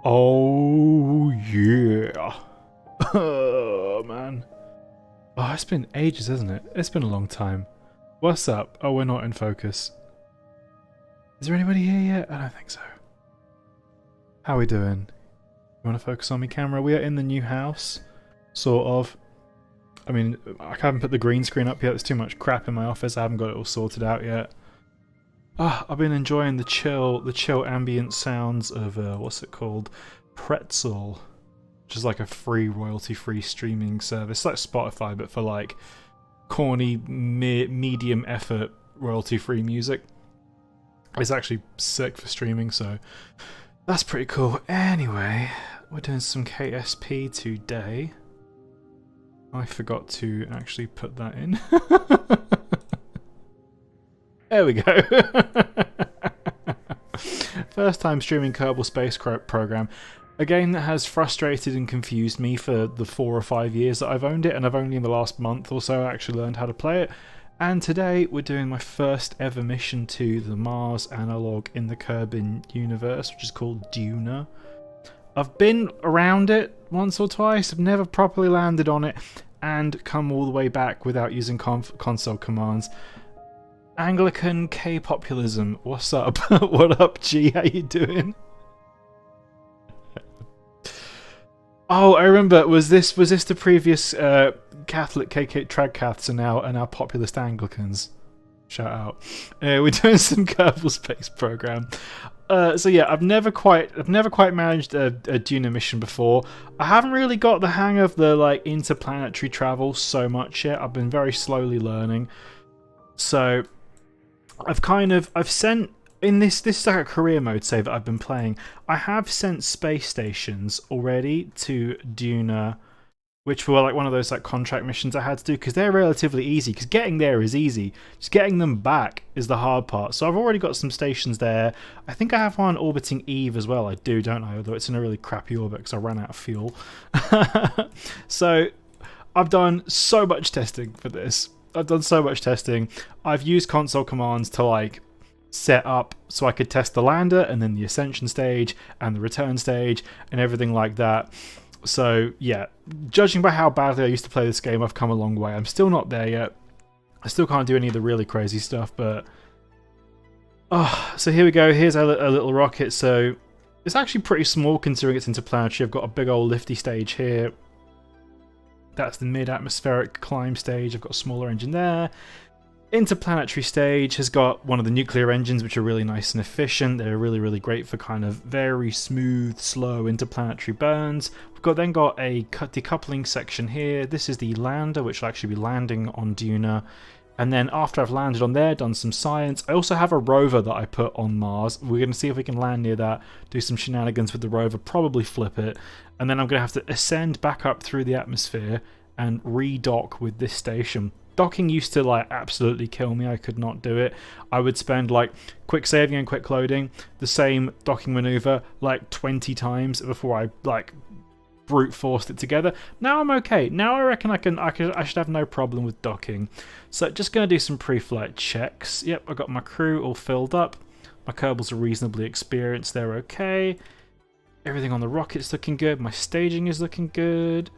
Oh yeah. Oh man. Oh, it's been ages, hasn't it? It's been a long time. What's up? Oh, we're not in focus. Is there anybody here yet? I don't think so. How are we doing? You want to focus on me, camera? We are in the new house. Sort of. I mean, I haven't put the green screen up yet. There's too much crap in my office. I haven't got it all sorted out yet. Ah, I've been enjoying the chill ambient sounds of, what's it called? Pretzel. Which is like a free, royalty-free streaming service. It's like Spotify, but for like corny, medium effort, royalty-free music. It's actually sick for streaming, so that's pretty cool. Anyway, we're doing some KSP today. I forgot to actually put that in. There we go. First time streaming Kerbal Space Program. A game that has frustrated and confused me for the 4 or 5 years that I've owned it, and I've only in the last month or so actually learned how to play it. And today we're doing my first ever mission to the Mars analog in the Kerbal universe, which is called Duna. I've been around it once or twice, I've never properly landed on it, and come all the way back without using console commands. Anglican K-populism, what's up? What up, G? How you doing? Oh, I remember. Was this the previous Catholic KK Tradcaths are now populist Anglicans? Shout out. We're doing some Kerbal Space Program. So yeah, I've never quite managed a Duna mission before. I haven't really got the hang of the like interplanetary travel so much yet. I've been very slowly learning. So I've sent in this is like a career mode save that I've been playing. I have sent space stations already to Duna, which were like one of those like contract missions I had to do because they're relatively easy. Because getting there is easy, just getting them back is the hard part. So I've already got some stations there. I think I have one orbiting Eve as well. I do, don't I? Although it's in a really crappy orbit because I ran out of fuel. So I've done so much testing for this. I've used console commands to like set up so I could test the lander and then the ascension stage and the return stage and everything like that. So yeah, judging by how badly I used to play this game, I've come a long way. I'm still not there yet. I still can't do any of the really crazy stuff, but so here we go. Here's a little rocket. So it's actually pretty small considering it's interplanetary. I've got a big old lifty stage here. That's the mid-atmospheric climb stage. I've got a smaller engine there. Interplanetary stage has got one of the nuclear engines, which are really nice and efficient. They're really, really great for kind of very smooth, slow interplanetary burns. We've then got a decoupling section here. This is the lander, which will actually be landing on Duna. And then after I've landed on there, done some science, I also have a rover that I put on Mars. We're going to see if we can land near that, do some shenanigans with the rover, probably flip it. And then I'm going to have to ascend back up through the atmosphere and re-dock with this station. Docking used to like absolutely kill me. I could not do it. I would spend like quick saving and quick loading, the same docking maneuver like 20 times before I like brute forced it together. Now I'm okay. Now I reckon I should have no problem with docking. So just going to do some pre-flight checks. Yep, I got my crew all filled up. My Kerbals are reasonably experienced. They're okay. Everything on the rocket's looking good. My staging is looking good.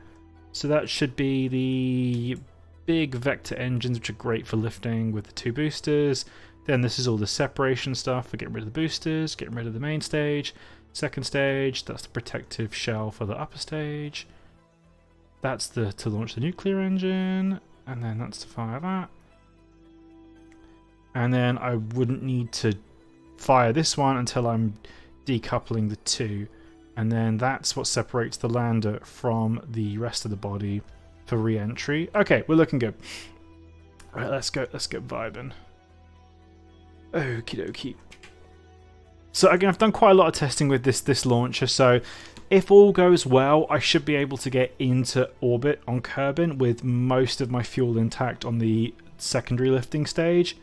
So that should be the big vector engines, which are great for lifting with the 2 boosters. Then this is all the separation stuff for getting rid of the boosters, getting rid of the main stage. Second stage, that's the protective shell for the upper stage. That's to launch the nuclear engine, and then that's to fire that. And then I wouldn't need to fire this one until I'm decoupling the 2. And then that's what separates the lander from the rest of the body for re-entry. Okay, we're looking good. Alright, let's get vibing. Okie dokie. So again, I've done quite a lot of testing with this launcher, so if all goes well, I should be able to get into orbit on Kerbin with most of my fuel intact on the secondary lifting stage.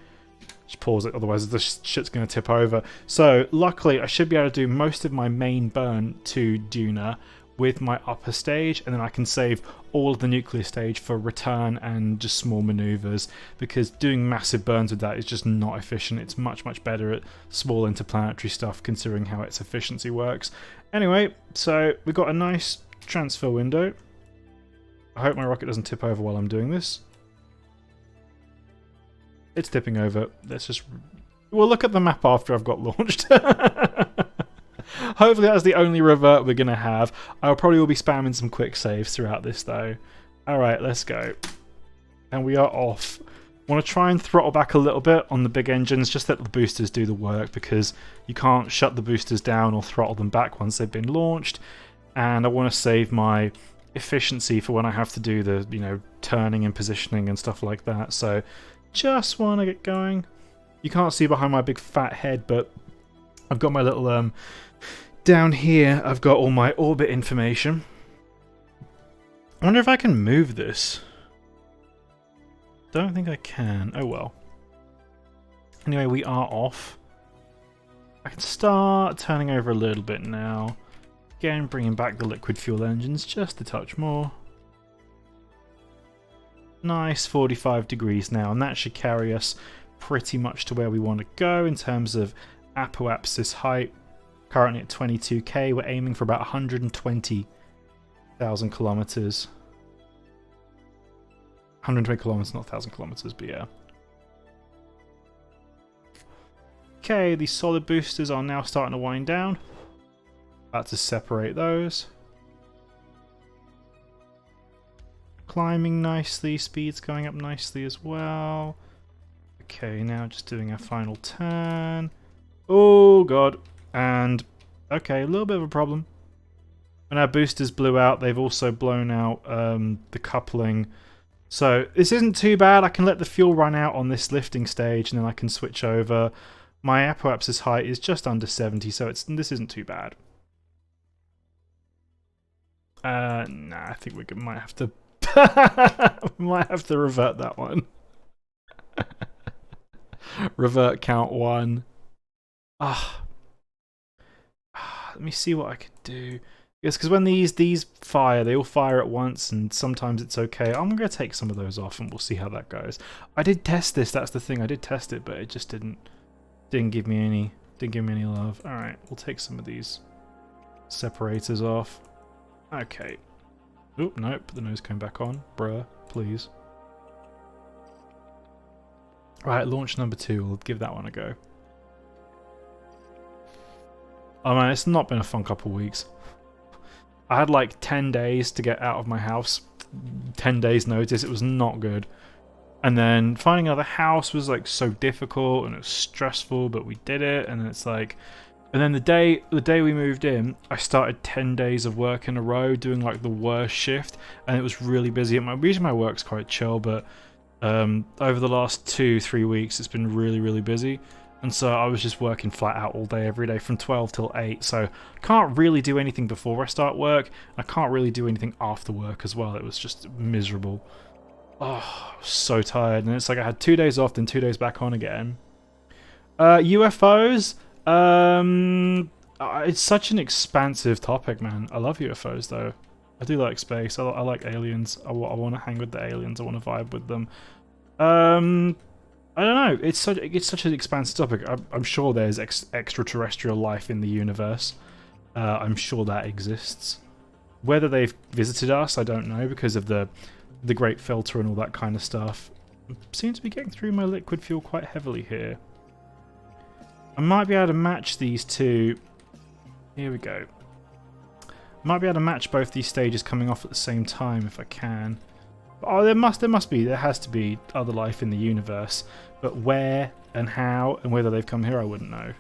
Just pause it, otherwise this shit's going to tip over. So luckily, I should be able to do most of my main burn to Duna with my upper stage, and then I can save all of the nuclear stage for return and just small maneuvers, because doing massive burns with that is just not efficient. It's much better at small interplanetary stuff, considering how its efficiency works. Anyway, so we've got a nice transfer window. I hope my rocket doesn't tip over while I'm doing this. It's tipping over. Let's just... We'll look at the map after I've got launched. Hopefully that's the only revert we're going to have. I'll probably will be spamming some quick saves throughout this though. Alright, let's go. And we are off. I want to try and throttle back a little bit on the big engines, just let the boosters do the work, because you can't shut the boosters down or throttle them back once they've been launched. And I want to save my efficiency for when I have to do the, you know, turning and positioning and stuff like that. So just want to get going. You can't see behind my big fat head, but I've got my little down here I've got all my orbit information. I wonder if I can move this. Don't think I can. Oh well. Anyway, we are off. I can start turning over a little bit now. Again, bringing back the liquid fuel engines just a touch more. Nice 45 degrees now, and that should carry us pretty much to where we want to go in terms of apoapsis height. Currently at 22k, we're aiming for about 120,000 kilometers. 120 kilometers, not 1,000 kilometers, but yeah. Okay, these solid boosters are now starting to wind down. About to separate those. Climbing nicely, speed's going up nicely as well. Okay, now just doing our final turn. Oh god. And, okay, a little bit of a problem. When our boosters blew out, they've also blown out the coupling. So, this isn't too bad. I can let the fuel run out on this lifting stage, and then I can switch over. My apoapsis height is just under 70, so this isn't too bad. Nah, I think we might have to... we might have to revert that one. Revert count 1. Let me see what I can do. Yes, because when these fire, they all fire at once, and sometimes it's okay. I'm going to take some of those off, and we'll see how that goes. I did test this. That's the thing. I did test it, but it just didn't give me any love. All right, we'll take some of these separators off. Okay. Oop, nope. The nose came back on. Bruh, please. Right, launch number 2. We'll give that one a go. Oh man, it's not been a fun couple of weeks. I had like 10 days to get out of my house. 10 days notice. It was not good. And then finding another house was like so difficult and it was stressful, but we did it. And it's like, and then the day we moved in, I started 10 days of work in a row doing like the worst shift, and it was really busy. Usually my work's quite chill, but over the last 2-3 weeks, it's been really busy. And so I was just working flat out all day, every day, from 12 till 8. So I can't really do anything before I start work. I can't really do anything after work as well. It was just miserable. Oh, so tired. And it's like I had 2 days off, then 2 days back on again. UFOs. It's such an expansive topic, man. I love UFOs, though. I do like space. I like aliens. I want to hang with the aliens. I want to vibe with them. I don't know. It's such an expansive topic. I'm sure there's extraterrestrial life in the universe. I'm sure that exists. Whether they've visited us, I don't know, because of the Great Filter and all that kind of stuff. I seem to be getting through my liquid fuel quite heavily here. I might be able to match these two. Here we go. I might be able to match both these stages coming off at the same time if I can. Oh, there has to be other life in the universe, but where and how and whether they've come here, I wouldn't know.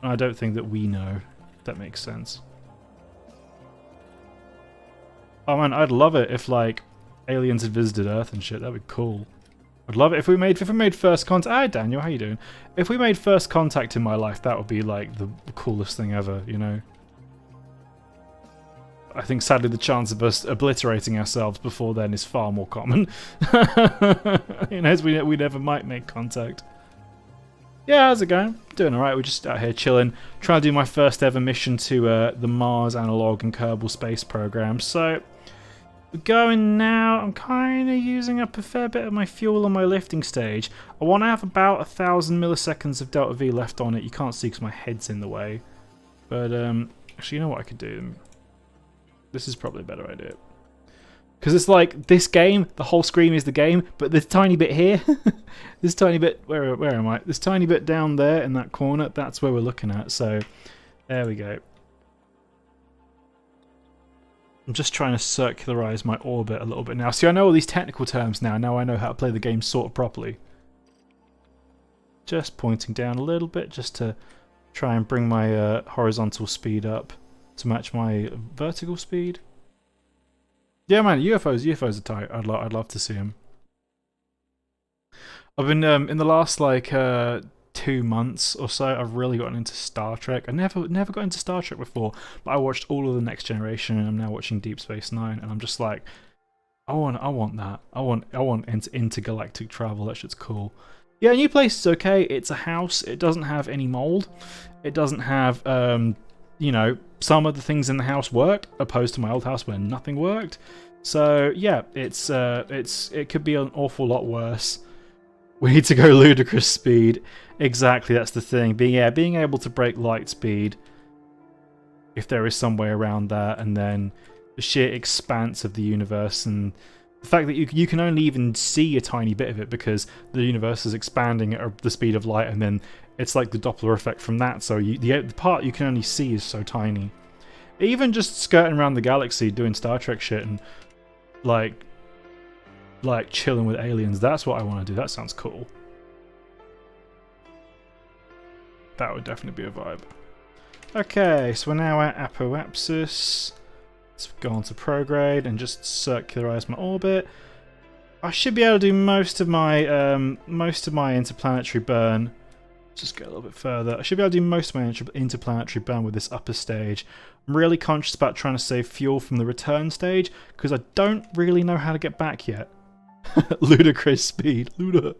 And I don't think that we know, if that makes sense. Oh man, I'd love it if like aliens had visited Earth and shit. That'd be cool. I'd love it if we made first contact. Hi Daniel, how you doing? If we made first contact in my life, that would be like the coolest thing ever, you know. I think sadly the chance of us obliterating ourselves before then is far more common. You know, we never might make contact. Yeah, how's it going? Doing alright, we're just out here chilling, trying to do my first ever mission to the Mars Analog and Kerbal Space Program. So, we're going now. I'm kind of using up a fair bit of my fuel on my lifting stage. I want to have about 1,000 milliseconds of Delta V left on it. You can't see because my head's in the way. But, actually, you know what I could do? This is probably a better idea. Because it's like, this game, the whole screen is the game, but this tiny bit here, this tiny bit, where am I? This tiny bit down there in that corner, that's where we're looking at, so there we go. I'm just trying to circularize my orbit a little bit now. See, I know all these technical terms now, now I know how to play the game sort of properly. Just pointing down a little bit, just to try and bring my horizontal speed up to match my vertical speed. Yeah, man, UFOs are tight. I'd love to see them. I've been in the last like 2 months or so. I've really gotten into Star Trek. I never got into Star Trek before, but I watched all of the Next Generation, and I'm now watching Deep Space Nine, and I'm just like, I want that. I want intergalactic travel. That shit's cool. Yeah, New Place is okay. It's a house. It doesn't have any mold. It doesn't have you know, some of the things in the house work, opposed to my old house where nothing worked. So yeah, it could be an awful lot worse. We need to go ludicrous speed. Exactly, that's the thing. Being able to break light speed, if there is some way around that, and then the sheer expanse of the universe, and the fact that you can only even see a tiny bit of it because the universe is expanding at the speed of light, and then it's like the Doppler effect from that, so the part you can only see is so tiny. Even just skirting around the galaxy doing Star Trek shit and like chilling with aliens, that's what I want to do. That sounds cool. That would definitely be a vibe. Okay, so we're now at Apoapsis. Let's go on to prograde and just circularize my orbit. I should be able to do most of my interplanetary burn. Just go a little bit further. I should be able to do most of my interplanetary burn with this upper stage. I'm really conscious about trying to save fuel from the return stage because I don't really know how to get back yet. Ludicrous speed. Luda.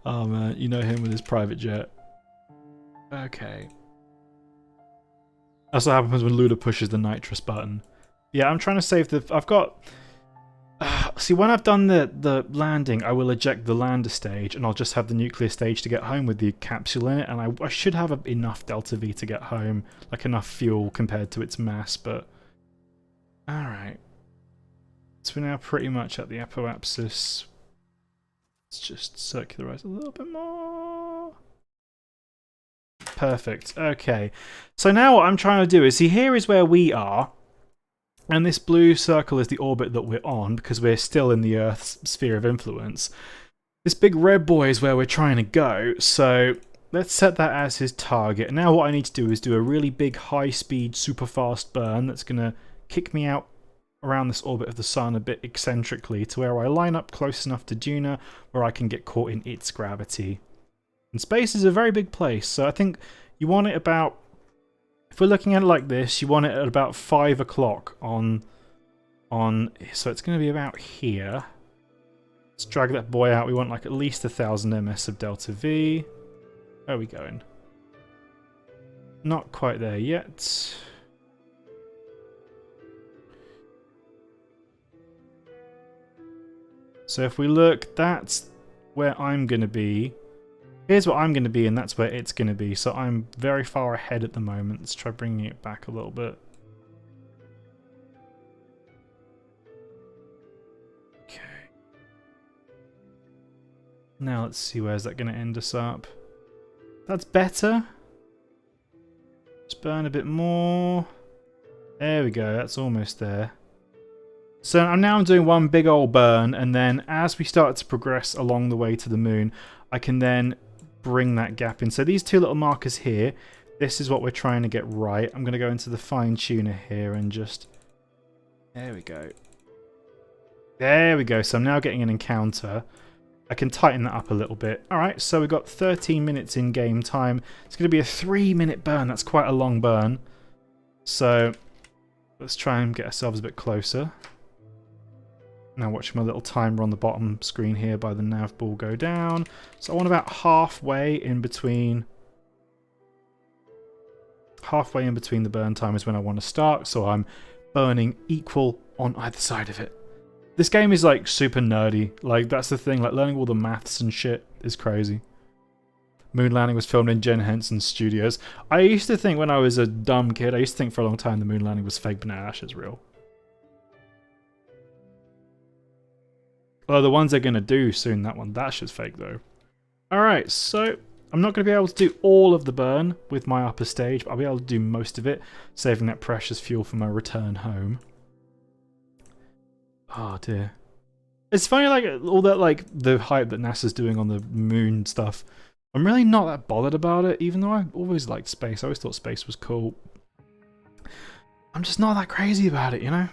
Oh man, you know him with his private jet. Okay. That's what happens when Luda pushes the nitrous button. Yeah, I'm trying to save the... I've got... see, when I've done the landing, I will eject the lander stage, and I'll just have the nuclear stage to get home with the capsule in it, and I should have enough Delta V to get home, like enough fuel compared to its mass, but... Alright. So we're now pretty much at the apoapsis. Let's just circularize a little bit more. Perfect. Okay. So now what I'm trying to do is, see, here is where we are. And this blue circle is the orbit that we're on, because we're still in the Earth's sphere of influence. This big red boy is where we're trying to go, so let's set that as his target. Now what I need to do is do a really big, high-speed, super fast burn that's going to kick me out around this orbit of the Sun a bit eccentrically to where I line up close enough to Duna where I can get caught in its gravity. And space is a very big place, so I think you want it about... If we're looking at it like this, you want it at about 5 o'clock on... So it's going to be about here. Let's drag that boy out. We want like at least 1,000 ms of Delta V. Where are we going? Not quite there yet. So if we look, that's where I'm going to be. Here's where I'm going to be, and that's where it's going to be. So I'm very far ahead at the moment. Let's try bringing it back a little bit. Okay. Now let's see, where's that going to end us up? That's better. Let's burn a bit more. There we go, that's almost there. So I'm doing one big old burn, and then as we start to progress along the way to the moon, I can then bring that gap in. So these two little markers here, this is what we're trying to get right. I'm going to go into the fine tuner here and just... There we go. There we go. So I'm now getting an encounter. I can tighten that up a little bit. Alright, so we've got 13 minutes in game time. It's going to be a 3-minute burn. That's quite a long burn. So let's try and get ourselves a bit closer. Now watching my little timer on the bottom screen here by the nav ball go down. So I want about halfway in between the burn time is when I want to start, so I'm burning equal on either side of it. This game is like super nerdy. Like that's the thing, like learning all the maths and shit is crazy. Moon landing was filmed in Jen Henson's studios. I used to think when I was a dumb kid, I used to think for a long time the moon landing was fake, but now that shit's real. Well, the ones they're going to do soon, that shit's fake though. Alright, so I'm not going to be able to do all of the burn with my upper stage, but I'll be able to do most of it, saving that precious fuel for my return home. Oh dear. It's funny, like, all that, like, the hype that NASA's doing on the moon stuff. I'm really not that bothered about it, even though I always liked space. I always thought space was cool. I'm just not that crazy about it, you know?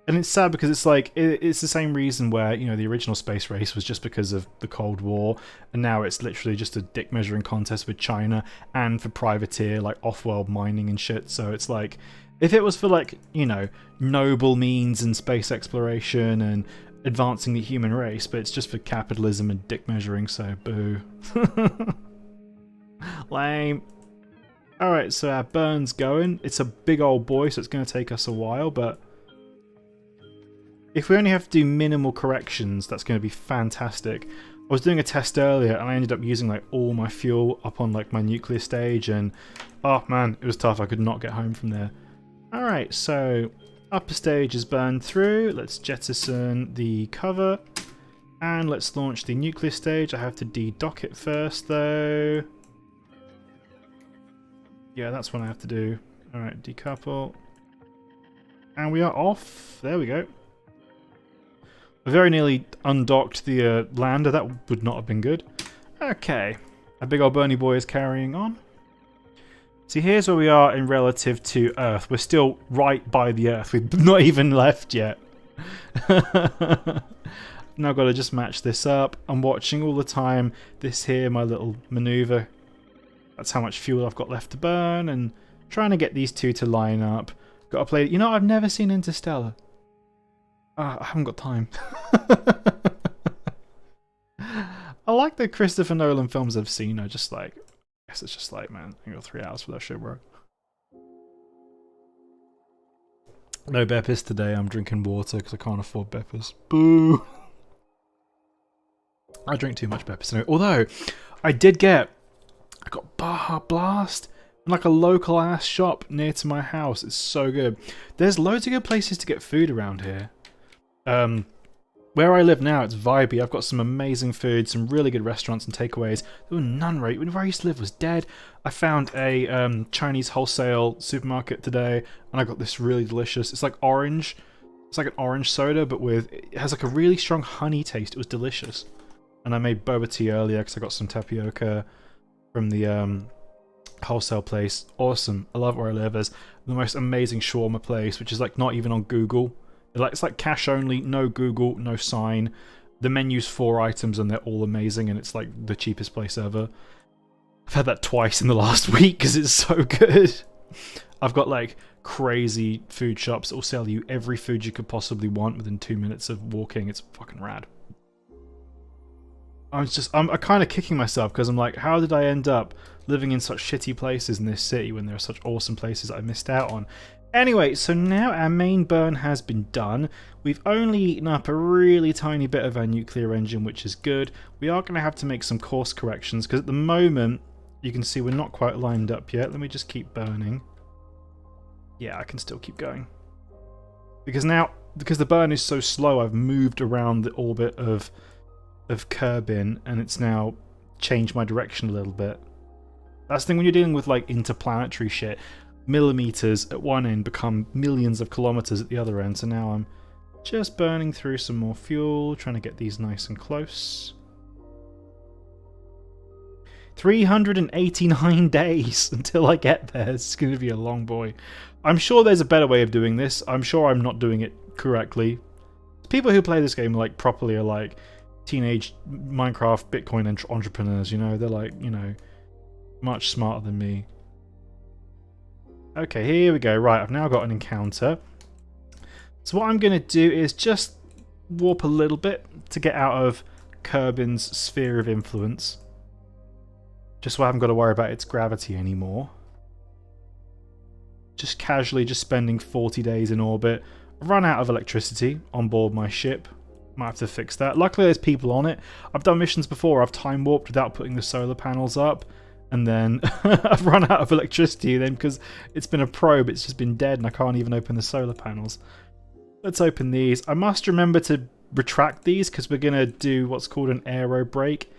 And it's sad because it's like, it's the same reason where, you know, the original space race was just because of the Cold War, and now it's literally just a dick measuring contest with China and for privateer, like off-world mining and shit. So it's like, if it was for like, you know, noble means and space exploration and advancing the human race, but it's just for capitalism and dick measuring, so boo. Lame. Alright, so our burn's going. It's a big old boy, so it's going to take us a while, but if we only have to do minimal corrections, that's going to be fantastic. I was doing a test earlier and I ended up using like all my fuel up on like my nuclear stage, and oh man, it was tough. I could not get home from there. Alright, so upper stage is burned through. Let's jettison the cover and let's launch the nuclear stage. I have to de-dock it first though. Yeah, that's what I have to do. Alright, decouple. And we are off. There we go. I very nearly undocked the lander. That would not have been good. Okay. A big old Bernie boy is carrying on. See, here's where we are in relative to Earth. We're still right by the Earth. We've not even left yet. Now I've got to just match this up. I'm watching all the time this here, my little maneuver. That's how much fuel I've got left to burn, and trying to get these two to line up. Got to play... You know, I've never seen Interstellar. I haven't got time. I like the Christopher Nolan films I've seen. I just like... I guess it's just like, man, I got 3 hours for that shit, bro. No Beppis today. I'm drinking water because I can't afford Beppis. Boo! I drink too much Beppis anyway. Although, I got Baja Blast in like a local ass shop near to my house. It's so good. There's loads of good places to get food around here. Where I live now, it's vibey. I've got some amazing food, some really good restaurants and takeaways. There were none right. Where I used to live was dead. I found a Chinese wholesale supermarket today, and I got this really delicious. It's like orange. It's like an orange soda, but with it has like a really strong honey taste. It was delicious. And I made boba tea earlier because I got some tapioca from the wholesale place. Awesome. I love where I live. There's the most amazing shawarma place, which is like not even on Google. It's like cash only, no Google, no sign. The menu's 4 items and they're all amazing, and it's like the cheapest place ever. I've had that twice in the last week because it's so good. I've got like crazy food shops that will sell you every food you could possibly want within 2 minutes of walking. It's fucking rad. I'm kind of kicking myself because I'm like, how did I end up living in such shitty places in this city when there are such awesome places I missed out on? Anyway, so now our main burn has been done. We've only eaten up a really tiny bit of our nuclear engine, which is good. We are going to have to make some course corrections because at the moment, you can see we're not quite lined up yet. Let me just keep burning. Yeah, I can still keep going. Because the burn is so slow, I've moved around the orbit of Kerbal, and it's now changed my direction a little bit. That's the thing when you're dealing with like interplanetary shit. Millimeters at one end become millions of kilometers at the other end, so now I'm just burning through some more fuel, trying to get these nice and close. 389 days until I get there. It's going to be a long boy. I'm sure there's a better way of doing this. I'm sure I'm not doing it correctly. People who play this game like properly are like teenage Minecraft Bitcoin entrepreneurs, you know? They're like, you know, much smarter than me. Okay, here we go. Right, I've now got an encounter. So what I'm going to do is just warp a little bit to get out of Kerbin's sphere of influence. Just so I haven't got to worry about its gravity anymore. Just casually just spending 40 days in orbit. I've run out of electricity on board my ship. Might have to fix that. Luckily there's people on it. I've done missions before. I've time warped without putting the solar panels up. And then I've run out of electricity then because it's been a probe. It's just been dead and I can't even open the solar panels. Let's open these. I must remember to retract these because we're going to do what's called an aero brake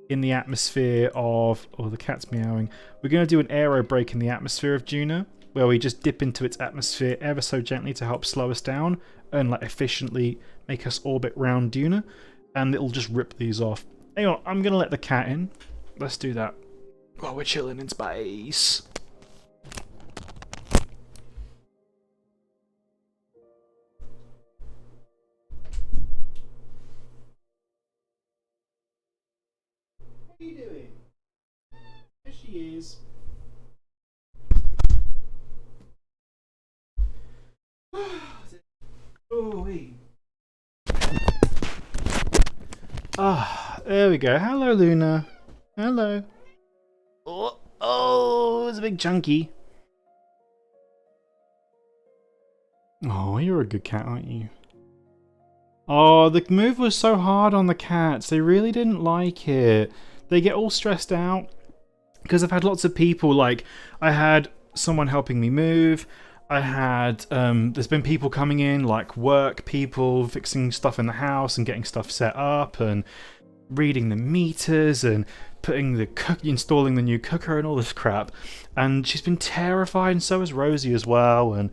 in the atmosphere of... Oh, the cat's meowing. We're going to do an aero brake in the atmosphere of Juno, where we just dip into its atmosphere ever so gently to help slow us down and like efficiently make us orbit round Duna, and it'll just rip these off. Hang on, I'm going to let the cat in. Let's do that while we're chilling in space. What are you doing? There she is. Oh, wait. Ah, there we go. Hello, Luna. Hello. Oh, it's a big chunky. Oh, you're a good cat, aren't you? Oh, the move was so hard on the cats. They really didn't like it. They get all stressed out because I've had lots of people, like, I had someone helping me move. I had, there's been people coming in, like work people, fixing stuff in the house and getting stuff set up and reading the meters and putting the installing the new cooker and all this crap. And she's been terrified, and so has Rosie as well. And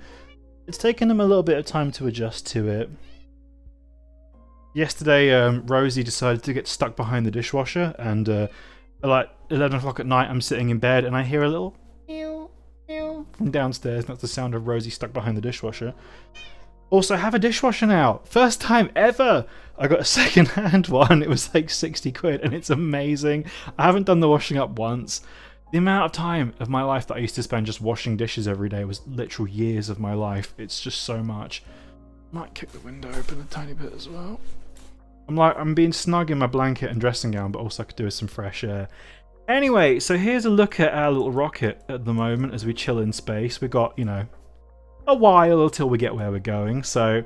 it's taken them a little bit of time to adjust to it. Yesterday, Rosie decided to get stuck behind the dishwasher, and like 11 o'clock at night, I'm sitting in bed and I hear a little meow, meow from downstairs. That's the sound of Rosie stuck behind the dishwasher. Also, I have a dishwasher now. First time ever. I got a second-hand one. It was like 60 quid, and it's amazing. I haven't done the washing up once. The amount of time of my life that I used to spend just washing dishes every day was literal years of my life. It's just so much. Might kick the window open a tiny bit as well. I'm being snug in my blanket and dressing gown, but also I could do with some fresh air. Anyway, so here's a look at our little rocket at the moment as we chill in space. We've got, you know, a while until we get where we're going. So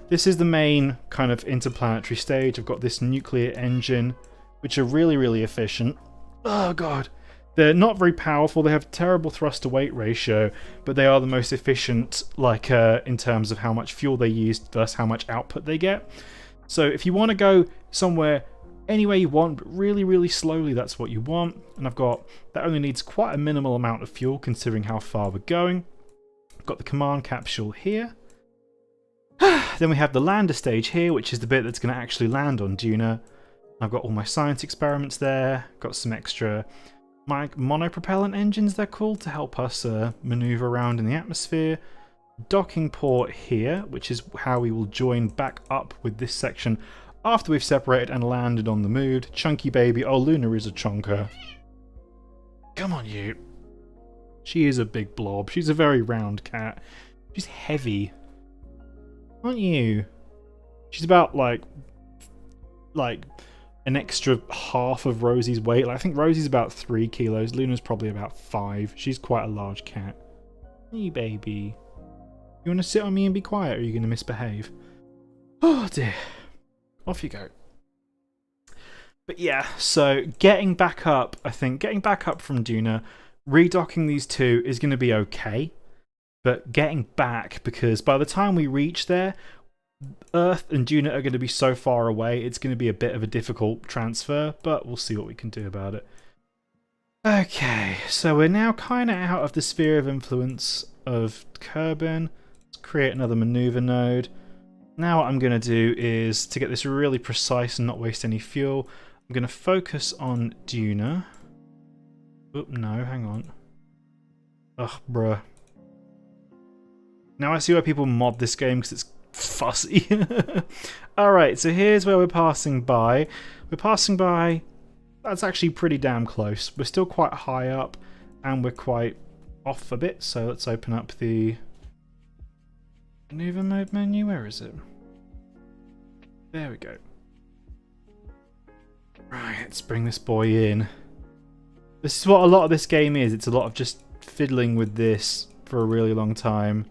this is the main kind of interplanetary stage. I've got this nuclear engine, which are really, really efficient. Oh, God. They're not very powerful. They have a terrible thrust to weight ratio, but they are the most efficient, like, in terms of how much fuel they use versus how much output they get. So if you want to go somewhere anywhere you want, but really, really slowly, that's what you want. And I've got, that only needs quite a minimal amount of fuel considering how far we're going. I've got the command capsule here. Then we have the lander stage here, which is the bit that's going to actually land on Duna. I've got all my science experiments there. Got some extra monopropellant engines, they're called, to help us maneuver around in the atmosphere. Docking port here, which is how we will join back up with this section after we've separated and landed on the moon. Chunky baby. Oh, Luna is a chonker. Come on, you. She is a big blob. She's a very round cat. She's heavy. Aren't you? She's about like an extra half of Rosie's weight. Like, I think Rosie's about 3 kilos. Luna's probably about 5. She's quite a large cat. Hey, baby. You want to sit on me and be quiet, or are you going to misbehave? Oh, dear. Off you go. But yeah, so getting back up, I think, getting back up from Duna, redocking these two is going to be okay. But getting back, because by the time we reach there, Earth and Duna are going to be so far away, it's going to be a bit of a difficult transfer, but we'll see what we can do about it. Okay, so we're now kind of out of the sphere of influence of Kerbal. Let's create another maneuver node. Now what I'm going to do is, to get this really precise and not waste any fuel, I'm going to focus on Duna. Oop, no, hang on. Ugh, bruh. Now I see why people mod this game, because it's fussy. Alright, so here's where we're passing by. We're passing by... That's actually pretty damn close. We're still quite high up, and we're quite off a bit, so let's open up the maneuver mode menu. Where is it? There we go. Right, let's bring this boy in. This is what a lot of this game is. It's a lot of just fiddling with this for a really long time.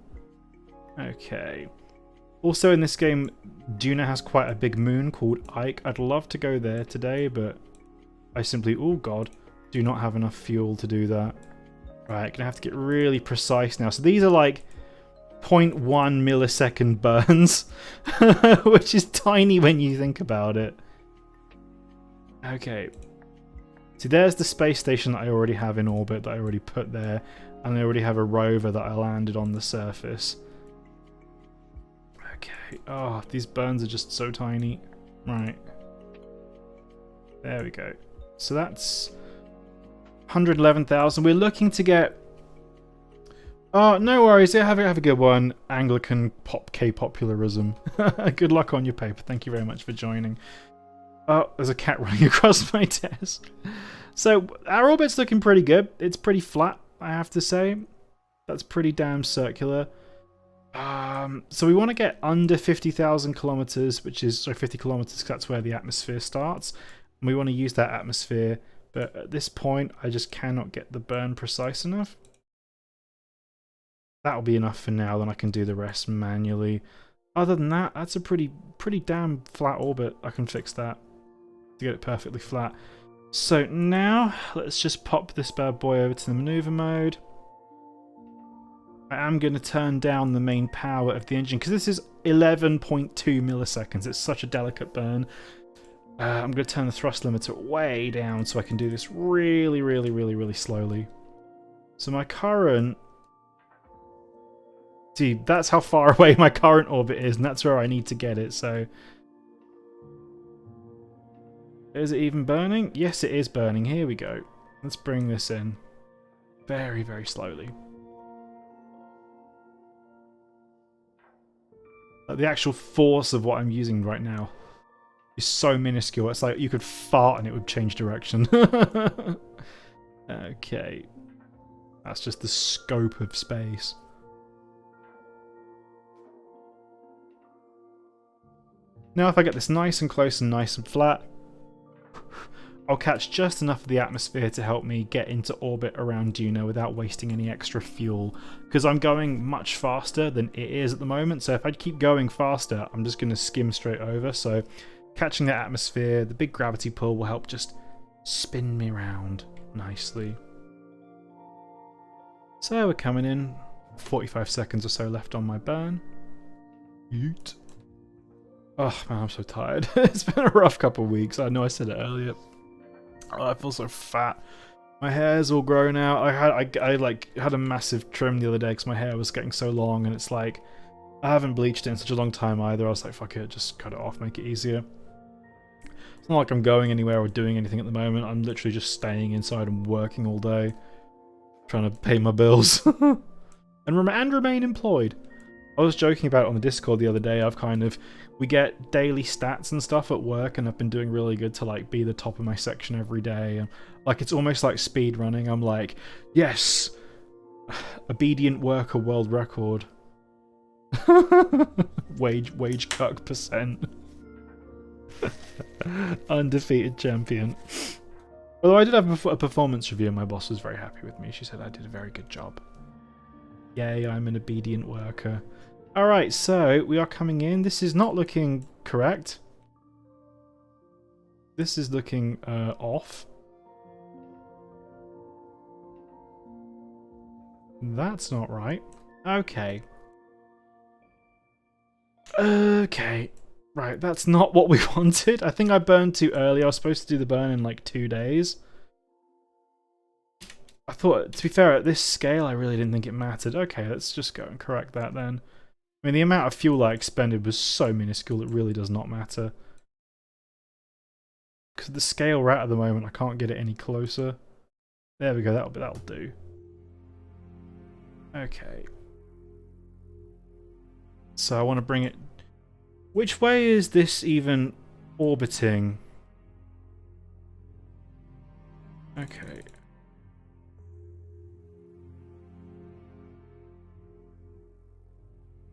Okay. Also in this game, Duna has quite a big moon called Ike. I'd love to go there today, but I simply, oh god, do not have enough fuel to do that. Right, gonna have to get really precise now. So these are like 0.1 millisecond burns, which is tiny when you think about it. Okay. See, there's the space station that I already have in orbit that I already put there, and I already have a rover that I landed on the surface. Okay. Oh, these burns are just so tiny. Right. There we go. So that's 111,000. We're looking to get... Oh, no worries. Yeah, have a good one. Anglican K-popularism. Good luck on your paper. Thank you very much for joining. Oh, there's a cat running across my desk. So, our orbit's looking pretty good. It's pretty flat, I have to say. That's pretty damn circular. So we want to get under 50,000 kilometers, which is, sorry, 50 kilometers, because that's where the atmosphere starts. And we want to use that atmosphere, but at this point, I just cannot get the burn precise enough. That'll be enough for now, then I can do the rest manually. Other than that, that's a pretty damn flat orbit. I can fix that to get it perfectly flat. So now, let's just pop this bad boy over to the maneuver mode. I am going to turn down the main power of the engine, because this is 11.2 milliseconds. It's such a delicate burn. I'm going to turn the thrust limiter way down so I can do this really slowly. So my current... See, that's how far away my current orbit is, and that's where I need to get it, so... Is it even burning? Yes, it is burning. Here we go. Let's bring this in. Very slowly. Like, the actual force of what I'm using right now is so minuscule. It's like you could fart and it would change direction. Okay. That's just the scope of space. Now if I get this nice and close and nice and flat, I'll catch just enough of the atmosphere to help me get into orbit around Duna without wasting any extra fuel, because I'm going much faster than it is at the moment, so if I keep going faster I'm just going to skim straight over. So catching that atmosphere, the big gravity pull will help just spin me around nicely. So we're coming in, 45 seconds or so left on my burn. Yeet. Oh man, I'm so tired. It's been a rough couple of weeks. I know I said it earlier. Oh, I feel so fat. My hair's all grown out. I like had a massive trim the other day because my hair was getting so long, and it's like I haven't bleached it in such a long time either. I was like, fuck it, just cut it off, make it easier. It's not like I'm going anywhere or doing anything at the moment. I'm literally just staying inside and working all day, trying to pay my bills and remain employed. I was joking about it on the Discord the other day. We get daily stats and stuff at work, and I've been doing really good to like be the top of my section every day. And like it's almost like speed running. I'm like, yes, obedient worker world record. wage cut percent. Undefeated champion. Although I did have a performance review, and my boss was very happy with me. She said I did a very good job. Yay, I'm an obedient worker. Alright, so we are coming in. This is not looking correct. This is looking off. That's not right. Okay. Okay. Right, that's not what we wanted. I think I burned too early. I was supposed to do the burn in like 2 days. I thought, to be fair, at this scale, I really didn't think it mattered. Okay, let's just go and correct that then. I mean, the amount of fuel I expended was so minuscule, it really does not matter. Because the scale we're at the moment, I can't get it any closer. There we go, that'll do. Okay. So I want to bring it... Which way is this even orbiting? Okay.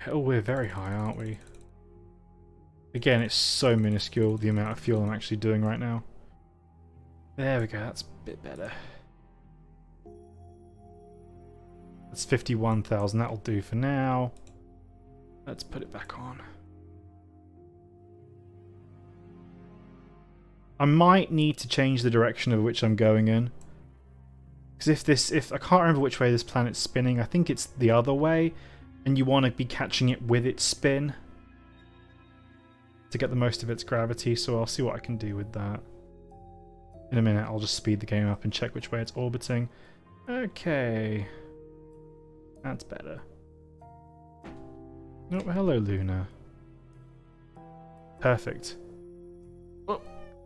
Oh, we're very high, aren't we? Again, it's so minuscule, the amount of fuel I'm actually doing right now. There we go, that's a bit better. That's 51,000, that'll do for now. Let's put it back on. I might need to change the direction of which I'm going in. Because if I can't remember which way this planet's spinning, I think it's the other way, and you want to be catching it with its spin to get the most of its gravity, so I'll see what I can do with that. In a minute, I'll just speed the game up and check which way it's orbiting. Okay. That's better. Oh, hello, Luna. Perfect. Oh,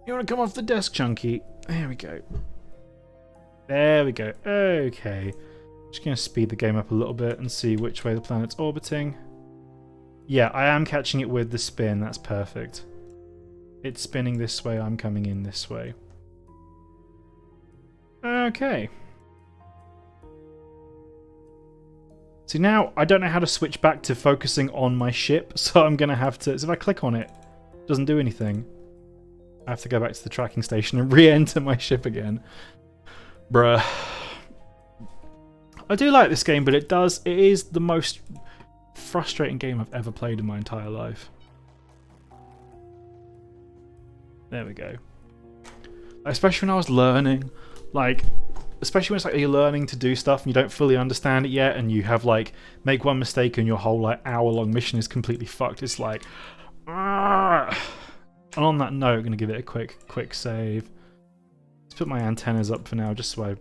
you want to come off the desk, Chunky? There we go. There we go. Okay. Just going to speed the game up a little bit and see which way the planet's orbiting. Yeah, I am catching it with the spin. That's perfect. It's spinning this way. I'm coming in this way. Okay. See, now I don't know how to switch back to focusing on my ship, so I'm going to have to... So if I click on it, it doesn't do anything. I have to go back to the tracking station and re-enter my ship again. Bruh. I do like this game, but it is the most frustrating game I've ever played in my entire life. There we go. Especially when I was learning, like... Especially when it's like you're learning to do stuff and you don't fully understand it yet, and you have like make one mistake and your whole like hour-long mission is completely fucked. It's like, Argh! And on that note, I'm gonna give it a quick save. Let's put my antennas up for now, just so I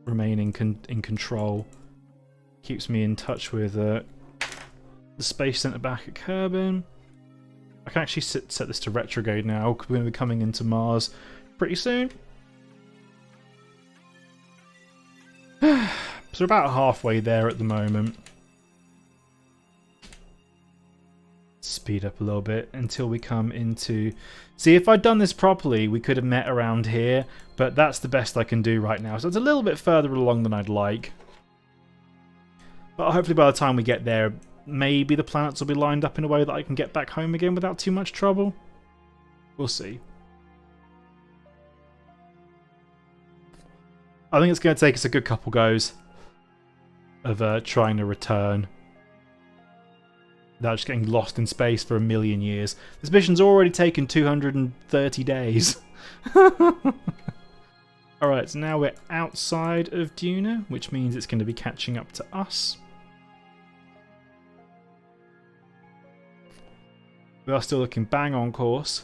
remain in control. Keeps me in touch with the Space Center back at Kerbal. I can actually set this to retrograde now because we're gonna be coming into Mars pretty soon. So we're about halfway there at the moment. Speed up a little bit until we come into... See, if I'd done this properly, we could have met around here, but that's the best I can do right now. So it's a little bit further along than I'd like. But hopefully by the time we get there, maybe the planets will be lined up in a way that I can get back home again without too much trouble. We'll see. I think it's going to take us a good couple goes of trying to return without just getting lost in space for 1,000,000 years. This mission's already taken 230 days. Alright, so now we're outside of Duna, which means it's going to be catching up to us. We are still looking bang on course.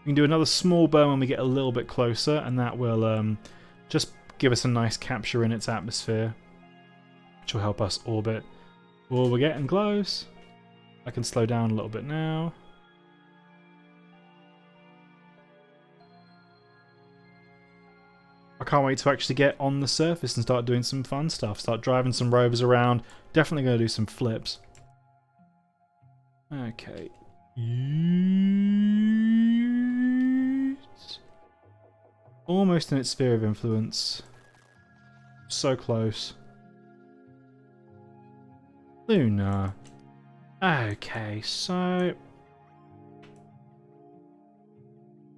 We can do another small burn when we get a little bit closer, and that will just give us a nice capture in its atmosphere, which will help us orbit. Oh, we're getting close. I can slow down a little bit now. I can't wait to actually get on the surface and start doing some fun stuff. Start driving some rovers around. Definitely going to do some flips. Okay. Almost in its sphere of influence. So close. Luna. Okay, so...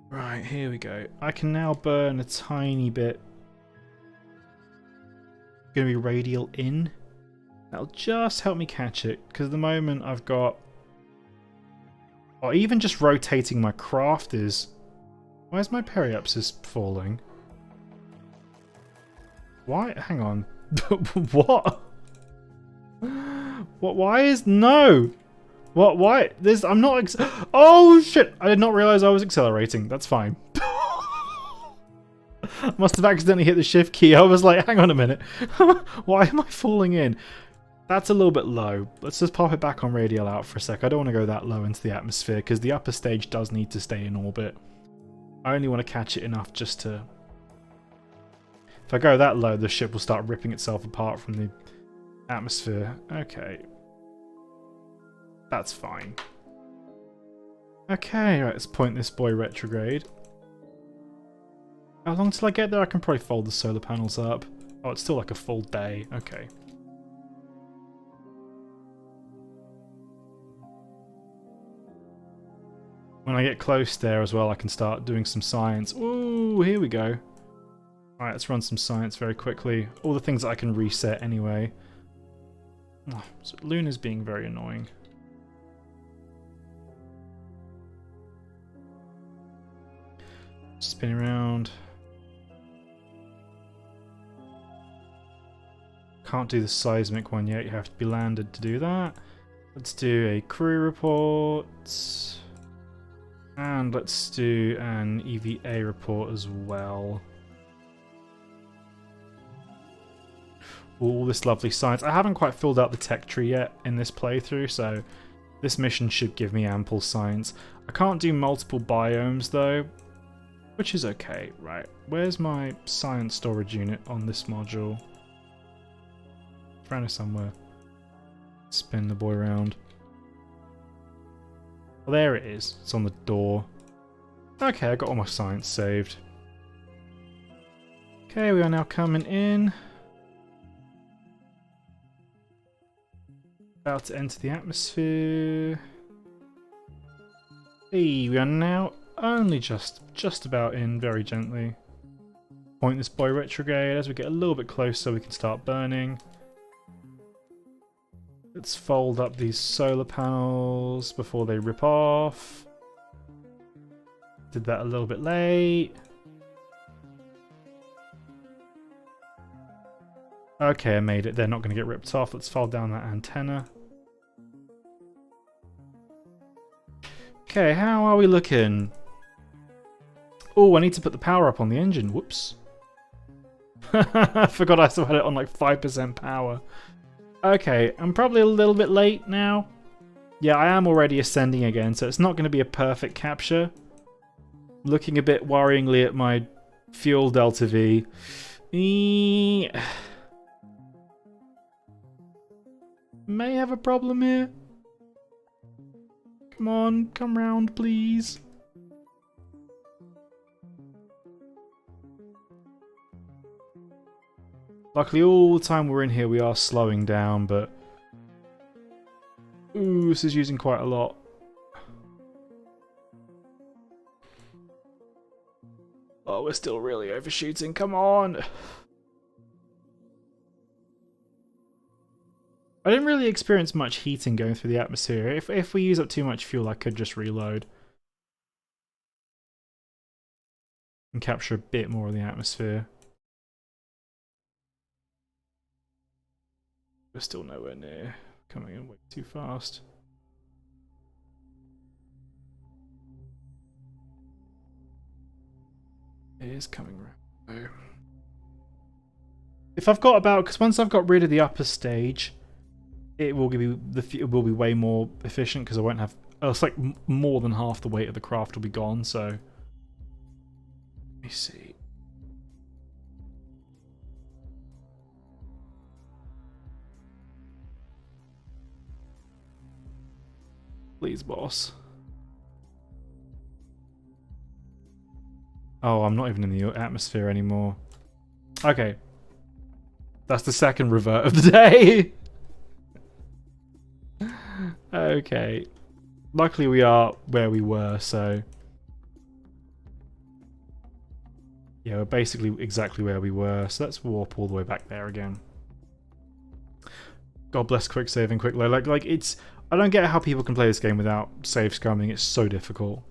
Right, here we go. I can now burn a tiny bit. Gonna be radial in. That'll just help me catch it, because at the moment I've got... Or even just rotating my craft is... Where's my periapsis falling? Why? Hang on. What? What? Why is... No! What? Why? This... I'm not... Oh, shit! I did not realize I was accelerating. That's fine. Must have accidentally hit the shift key. I was like, hang on a minute. Why am I falling in? That's a little bit low. Let's just pop it back on radial out for a sec. I don't want to go that low into the atmosphere because the upper stage does need to stay in orbit. I only want to catch it enough just to... If I go that low, the ship will start ripping itself apart from the atmosphere. Okay. That's fine. Okay, right, let's point this boy retrograde. How long till I get there? I can probably fold the solar panels up. Oh, it's still like a full day. Okay. When I get close there as well, I can start doing some science. Ooh, here we go. Alright, let's run some science very quickly. All the things that I can reset anyway. Oh, so Luna's being very annoying. Spin around. Can't do the seismic one yet, you have to be landed to do that. Let's do a crew report. And let's do an EVA report as well. All this lovely science. I haven't quite filled out the tech tree yet in this playthrough, so this mission should give me ample science. I can't do multiple biomes though, which is okay. Right, where's my science storage unit on this module? Around here somewhere. Spin the boy around. Well, there it is. It's on the door. Okay, I got all my science saved. Okay, we are now coming in. About to enter the atmosphere. Hey, we are now only just about in, very gently. Point this boy retrograde as we get a little bit closer so we can start burning. Let's fold up these solar panels before they rip off. Did that a little bit late. Okay, I made it. They're not going to get ripped off. Let's fold down that antenna. Okay, how are we looking? Oh, I need to put the power up on the engine. Whoops. I forgot I still had it on like 5% power. Okay, I'm probably a little bit late now. Yeah, I am already ascending again, so it's not going to be a perfect capture. Looking a bit worryingly at my fuel delta V. May have a problem here. Come on, come round, please. Luckily, all the time we're in here, we are slowing down, but... Ooh, this is using quite a lot. Oh, we're still really overshooting, come on! I didn't really experience much heating going through the atmosphere. If we use up too much fuel, I could just reload. And capture a bit more of the atmosphere. We're still nowhere near. Coming in way too fast. It is coming round. If I've got about, because once I've got rid of the upper stage, it will give you it will be way more efficient because I won't have. It's like more than half the weight of the craft will be gone. So let me see. Please, boss. Oh, I'm not even in the atmosphere anymore. Okay. That's the second revert of the day. Okay. Luckily we are where we were, so... Yeah, we're basically exactly where we were, so let's warp all the way back there again. God bless quick save and quick load. Like it's... I don't get how people can play this game without save scumming, it's so difficult.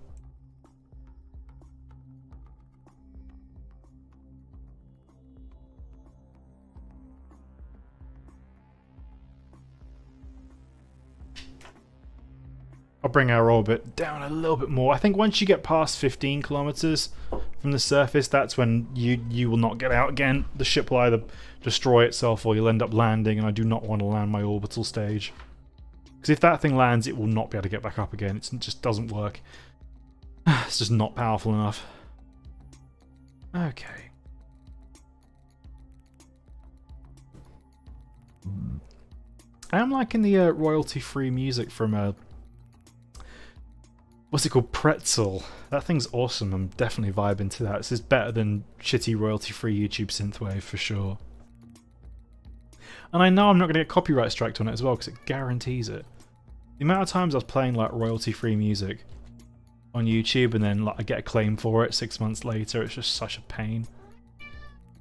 I'll bring our orbit down a little bit more. I think once you get past 15 kilometers from the surface, that's when you will not get out again. The ship will either destroy itself or you'll end up landing, and I do not want to land my orbital stage. Because if that thing lands, it will not be able to get back up again. It just doesn't work. It's just not powerful enough. Okay. I am liking the royalty-free music from... what's it called? Pretzel. That thing's awesome. I'm definitely vibing to that. This is better than shitty royalty-free YouTube synthwave for sure. And I know I'm not going to get copyright striked on it as well because it guarantees it. The amount of times I was playing like royalty-free music on YouTube, and then like, I get a claim for it 6 months later. It's just such a pain.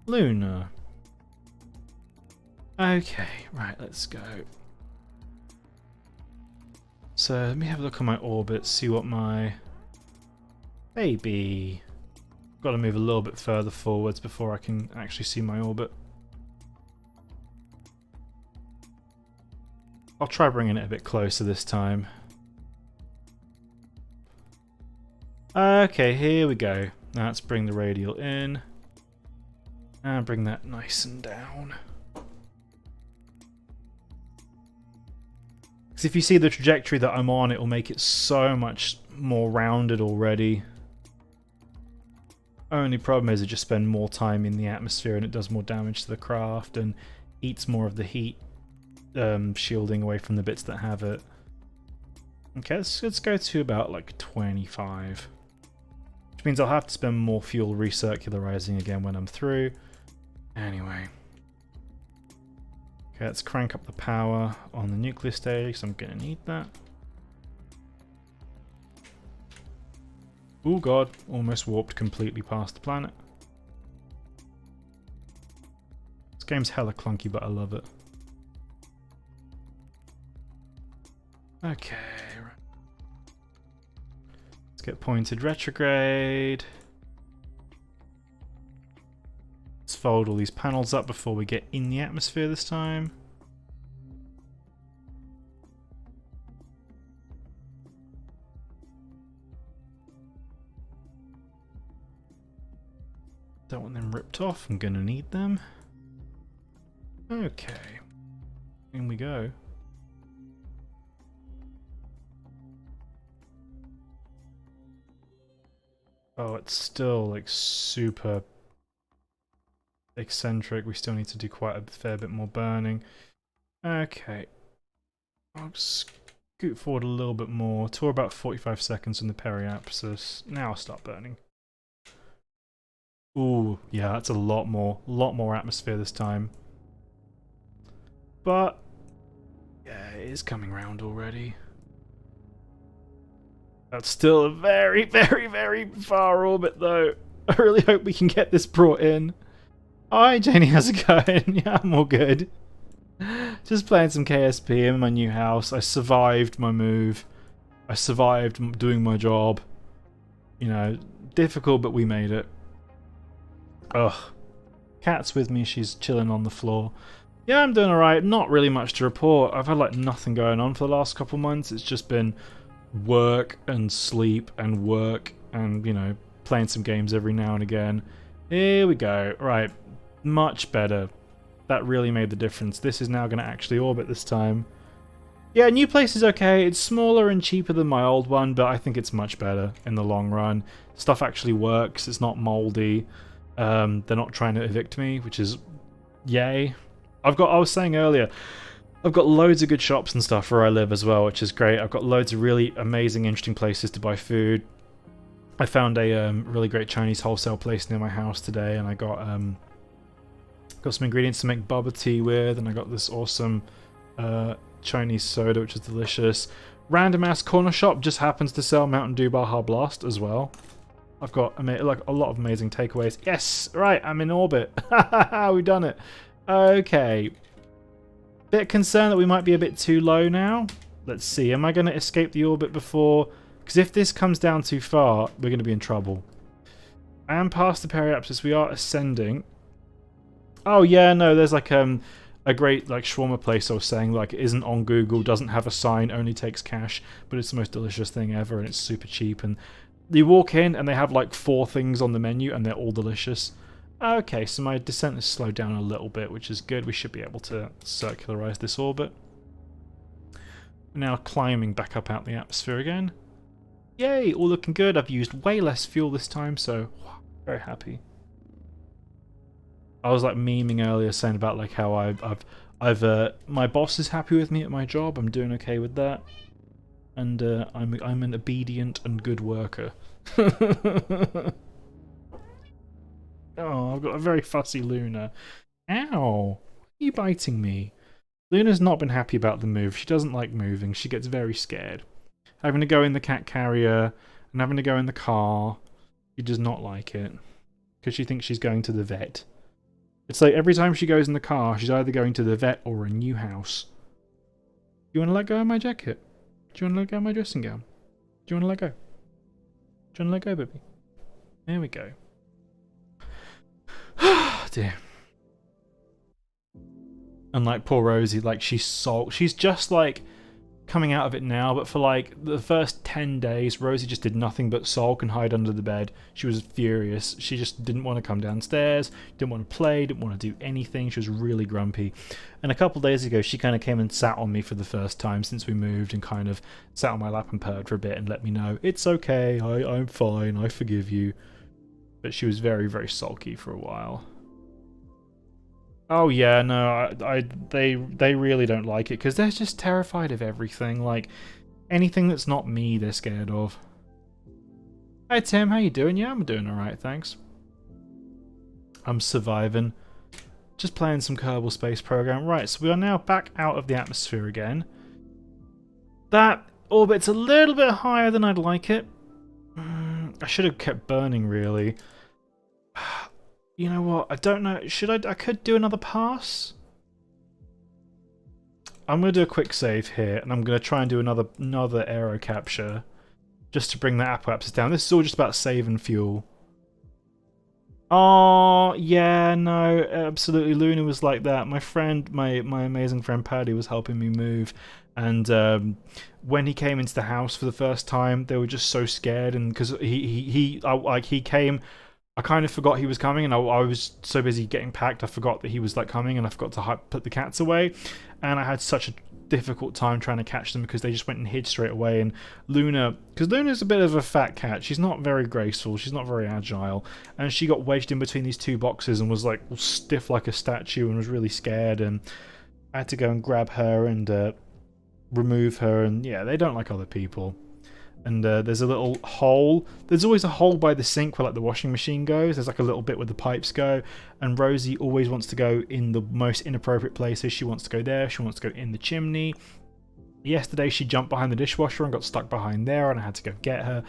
Luna. Okay, right, let's go. So let me have a look on my orbit, see what my baby. Got to move a little bit further forwards before I can actually see my orbit. I'll try bringing it a bit closer this time. Okay, here we go. Now let's bring the radial in. And bring that nice and down. Because if you see the trajectory that I'm on, it will make it so much more rounded already. Only problem is it just spends more time in the atmosphere and it does more damage to the craft and eats more of the heat shielding away from the bits that have it. Okay, let's go to about like 25. Which means I'll have to spend more fuel recircularizing again when I'm through. Anyway. Okay, let's crank up the power on the nuclear stage, because I'm going to need that. Oh god, almost warped completely past the planet. This game's hella clunky, but I love it. Okay, right. Let's get pointed retrograde. Let's fold all these panels up before we get in the atmosphere this time. Don't want them ripped off, I'm gonna need them. Okay, in we go. Oh, it's still like super eccentric. We still need to do quite a fair bit more burning. Okay, I'll scoot forward a little bit more to about 45 seconds in the periapsis. Now I'll start burning. Ooh, yeah, that's a lot more atmosphere this time. But yeah, it is coming round already. That's still a very, very, very far orbit though. I really hope we can get this brought in. Hi Janie, how's it going? Yeah, I'm all good. Just playing some KSP in my new house. I survived my move. I survived doing my job. You know, difficult, but we made it. Ugh. Cat's with me, she's chilling on the floor. Yeah, I'm doing alright. Not really much to report. I've had like nothing going on for the last couple months. It's just been work and sleep and work and, you know, playing some games every now and again. Here we go. Right. Much better. That really made the difference. This is now going to actually orbit this time. Yeah, new place is okay. It's smaller and cheaper than my old one, but I think it's much better in the long run. Stuff actually works. It's not moldy. They're not trying to evict me, which is yay. I was saying earlier, I've got loads of good shops and stuff where I live as well, which is great. I've got loads of really amazing, interesting places to buy food. I found a really great Chinese wholesale place near my house today, and I got some ingredients to make bubble tea with, and I got this awesome Chinese soda, which is delicious. Random ass corner shop just happens to sell Mountain Dew Baja Blast as well. I've got like a lot of amazing takeaways. Yes, right, I'm in orbit. We've done it. Okay. Bit concerned that we might be a bit too low now. Let's see. Am I going to escape the orbit before? Because if this comes down too far, we're going to be in trouble. I am past the periapsis. We are ascending. Oh yeah, no. There's like a great like shawarma place I was saying. Like it isn't on Google. Doesn't have a sign. Only takes cash. But it's the most delicious thing ever, and it's super cheap. And you walk in and they have like 4 things on the menu, and they're all delicious. Okay, so my descent is slowed down a little bit, which is good. We should be able to circularize this orbit. We're now climbing back up out the atmosphere again. Yay, all looking good. I've used way less fuel this time, so very happy. I was like memeing earlier saying about like how I've my boss is happy with me at my job. I'm doing okay with that, and I'm an obedient and good worker. Oh, I've got a very fussy Luna. Ow! Why are you biting me? Luna's not been happy about the move. She doesn't like moving. She gets very scared. Having to go in the cat carrier and having to go in the car. She does not like it because she thinks she's going to the vet. It's like every time she goes in the car, she's either going to the vet or a new house. Do you want to let go of my jacket? Do you want to let go of my dressing gown? Do you want to let go? Do you want to let go, baby? There we go. Dear. And like poor Rosie, like she's sulked. She's just like coming out of it now, but for like the first 10 days, Rosie just did nothing but sulk and hide under the bed. She was furious. She just didn't want to come downstairs, didn't want to play, didn't want to do anything. She was really grumpy. And a couple days ago, she kind of came and sat on me for the first time since we moved and kind of sat on my lap and purred for a bit and let me know, it's okay, I'm fine, I forgive you. But she was very, very sulky for a while. Oh yeah, no, they really don't like it because they're just terrified of everything. Like anything that's not me, they're scared of. Hey Tim, how you doing? Yeah, I'm doing all right, thanks. I'm surviving. Just playing some Kerbal Space Program. Right, so we are now back out of the atmosphere again. That orbit's a little bit higher than I'd like it. I should have kept burning, really. You know what? I don't know. Should I could do another pass. I'm going to do a quick save here, and I'm going to try and do another aero capture, just to bring the apoapsis down. This is all just about saving fuel. Oh, yeah, no, absolutely. Luna was like that. My friend, my amazing friend Paddy was helping me move, and when he came into the house for the first time, they were just so scared, and because he came. I kind of forgot he was coming, and I was so busy getting packed, I forgot that he was like coming, and I forgot to put the cats away, and I had such a difficult time trying to catch them because they just went and hid straight away. And Luna, because Luna's a bit of a fat cat, she's not very graceful, she's not very agile, and she got wedged in between these two boxes and was like stiff like a statue and was really scared, and I had to go and grab her and remove her. And yeah, they don't like other people. And there's a little hole. There's always a hole by the sink where like the washing machine goes. There's like a little bit where the pipes go. And Rosie always wants to go in the most inappropriate places. She wants to go there. She wants to go in the chimney. Yesterday she jumped behind the dishwasher and got stuck behind there, and I had to go get her.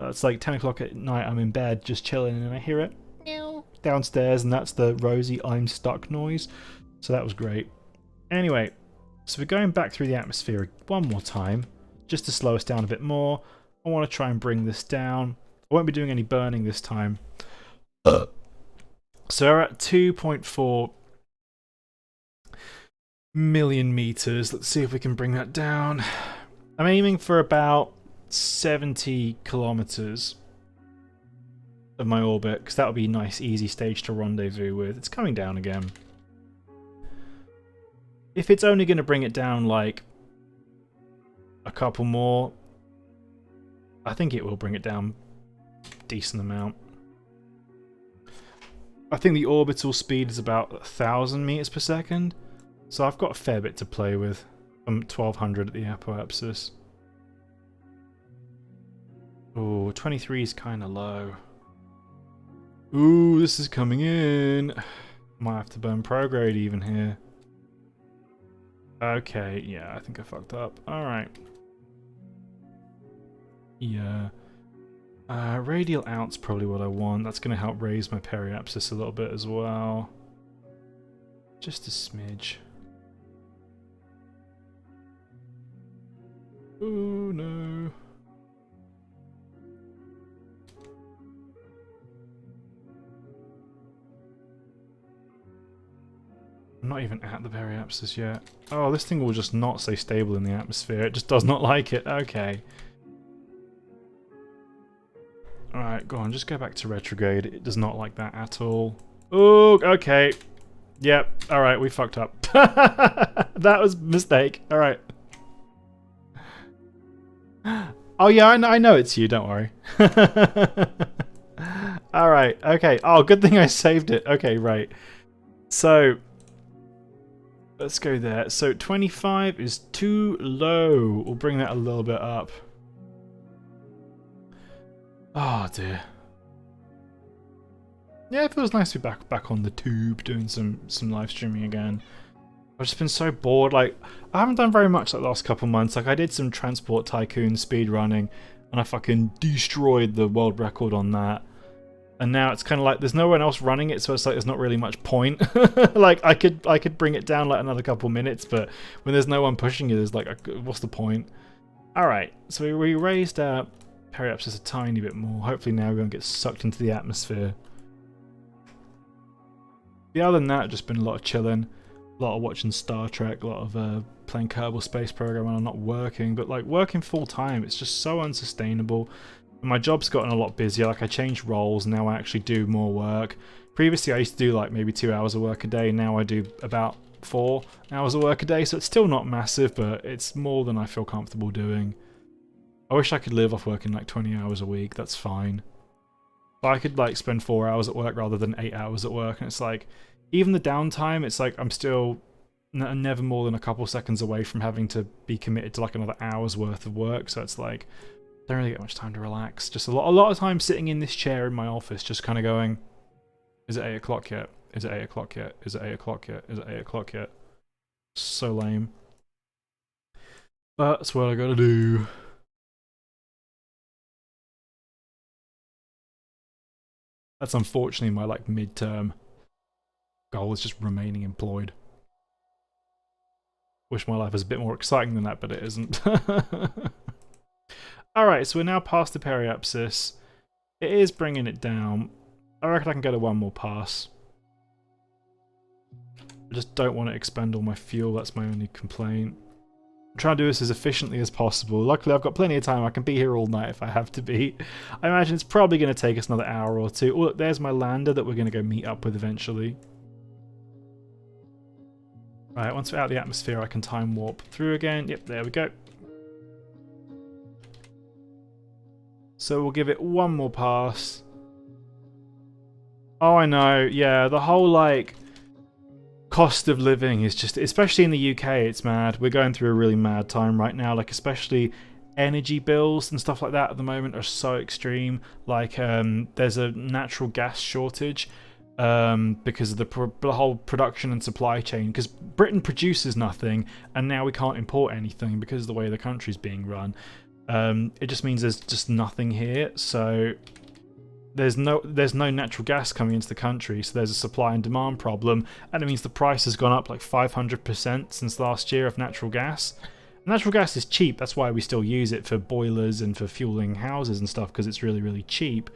It's like 10 o'clock at night. I'm in bed just chilling, and I hear it downstairs, and that's the Rosie I'm stuck noise. So that was great. Anyway, so we're going back through the atmosphere one more time, just to slow us down a bit more. I want to try and bring this down. I won't be doing any burning this time. So we're at 2.4 million meters. Let's see if we can bring that down. I'm aiming for about 70 kilometers of my orbit, because that would be a nice, easy stage to rendezvous with. It's coming down again. If it's only going to bring it down like a couple more, I think it will bring it down a decent amount. I think the orbital speed is about 1,000 meters per second, so I've got a fair bit to play with. I'm 1,200 at the apoapsis. Oh, 23 is kind of low. Ooh, this is coming in. Might have to burn prograde even here. Okay, yeah, I think I fucked up. Alright. Yeah. Radial out's probably what I want. That's going to help raise my periapsis a little bit as well. Just a smidge. Oh no. I'm not even at the periapsis yet. Oh, this thing will just not stay stable in the atmosphere. It just does not like it. Okay. Alright, go on, just go back to retrograde. It does not like that at all. Oh, okay. Yep, alright, we fucked up. That was a mistake. Alright. Oh yeah, I know it's you, don't worry. Alright, okay. Oh, good thing I saved it. Okay, right. So, let's go there. So 25 is too low. We'll bring that a little bit up. Oh dear. Yeah, it feels nice to be back on the tube doing some live streaming again. I've just been so bored. Like, I haven't done very much like the last couple months. Like, I did some Transport Tycoon speed running, and I fucking destroyed the world record on that. And now it's kind of like there's no one else running it, so it's like there's not really much point. Like I could bring it down like another couple minutes, but when there's no one pushing it, there's like what's the point? All right, so we raised our periapsis a tiny bit more. Hopefully now we won't get sucked into the atmosphere. Yeah, other than that, just been a lot of chilling, a lot of watching Star Trek, a lot of playing Kerbal Space Program when I'm not working. But like working full time, it's just so unsustainable. My job's gotten a lot busier. Like I changed roles, now I actually do more work. Previously I used to do like maybe 2 hours of work a day, now I do about 4 hours of work a day, so it's still not massive, but it's more than I feel comfortable doing. I wish I could live off working like 20 hours a week, that's fine. But I could like spend 4 hours at work rather than 8 hours at work, and it's like, even the downtime, it's like I'm still never more than a couple seconds away from having to be committed to like another hour's worth of work, so it's like, don't really get much time to relax. Just a lot of time sitting in this chair in my office, just kind of going, is it 8 o'clock yet? Is it 8 o'clock yet? Is it 8 o'clock yet? Is it 8 o'clock yet? So lame. But that's what I gotta do. That's unfortunately my like midterm goal, is just remaining employed. Wish my life was a bit more exciting than that, but it isn't. Alright, so we're now past the periapsis. It is bringing it down. I reckon I can go to one more pass. I just don't want to expend all my fuel, that's my only complaint. I'm trying to do this as efficiently as possible. Luckily I've got plenty of time, I can be here all night if I have to be. I imagine it's probably going to take us another hour or two. Oh look, there's my lander that we're going to go meet up with eventually. Right, once we're out of the atmosphere I can time warp through again. Yep, there we go. So we'll give it one more pass. Oh, I know, yeah, the whole, like, cost of living is just, especially in the UK, it's mad. We're going through a really mad time right now, like, especially energy bills and stuff like that at the moment are so extreme. Like, there's a natural gas shortage because of the whole production and supply chain, because Britain produces nothing, and now we can't import anything because of the way the country's being run. It just means there's just nothing here, so there's no natural gas coming into the country, so there's a supply and demand problem, and it means the price has gone up like 500% since last year of natural gas. Natural gas is cheap, that's why we still use it for boilers and for fueling houses and stuff, because it's really, really cheap,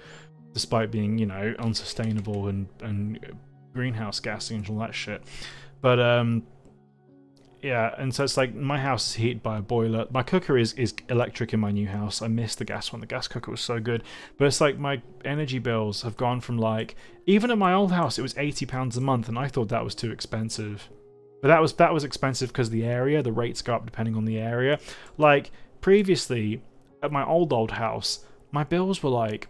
despite being, you know, unsustainable and greenhouse gassing and all that shit. But yeah, and so it's like my house is heated by a boiler. My cooker is electric in my new house. I miss the gas one. The gas cooker was so good. But it's like my energy bills have gone from like, even at my old house it was £80 a month, and I thought that was too expensive. But that was expensive because of the area. The rates go up depending on the area. Like previously at my old house, my bills were like,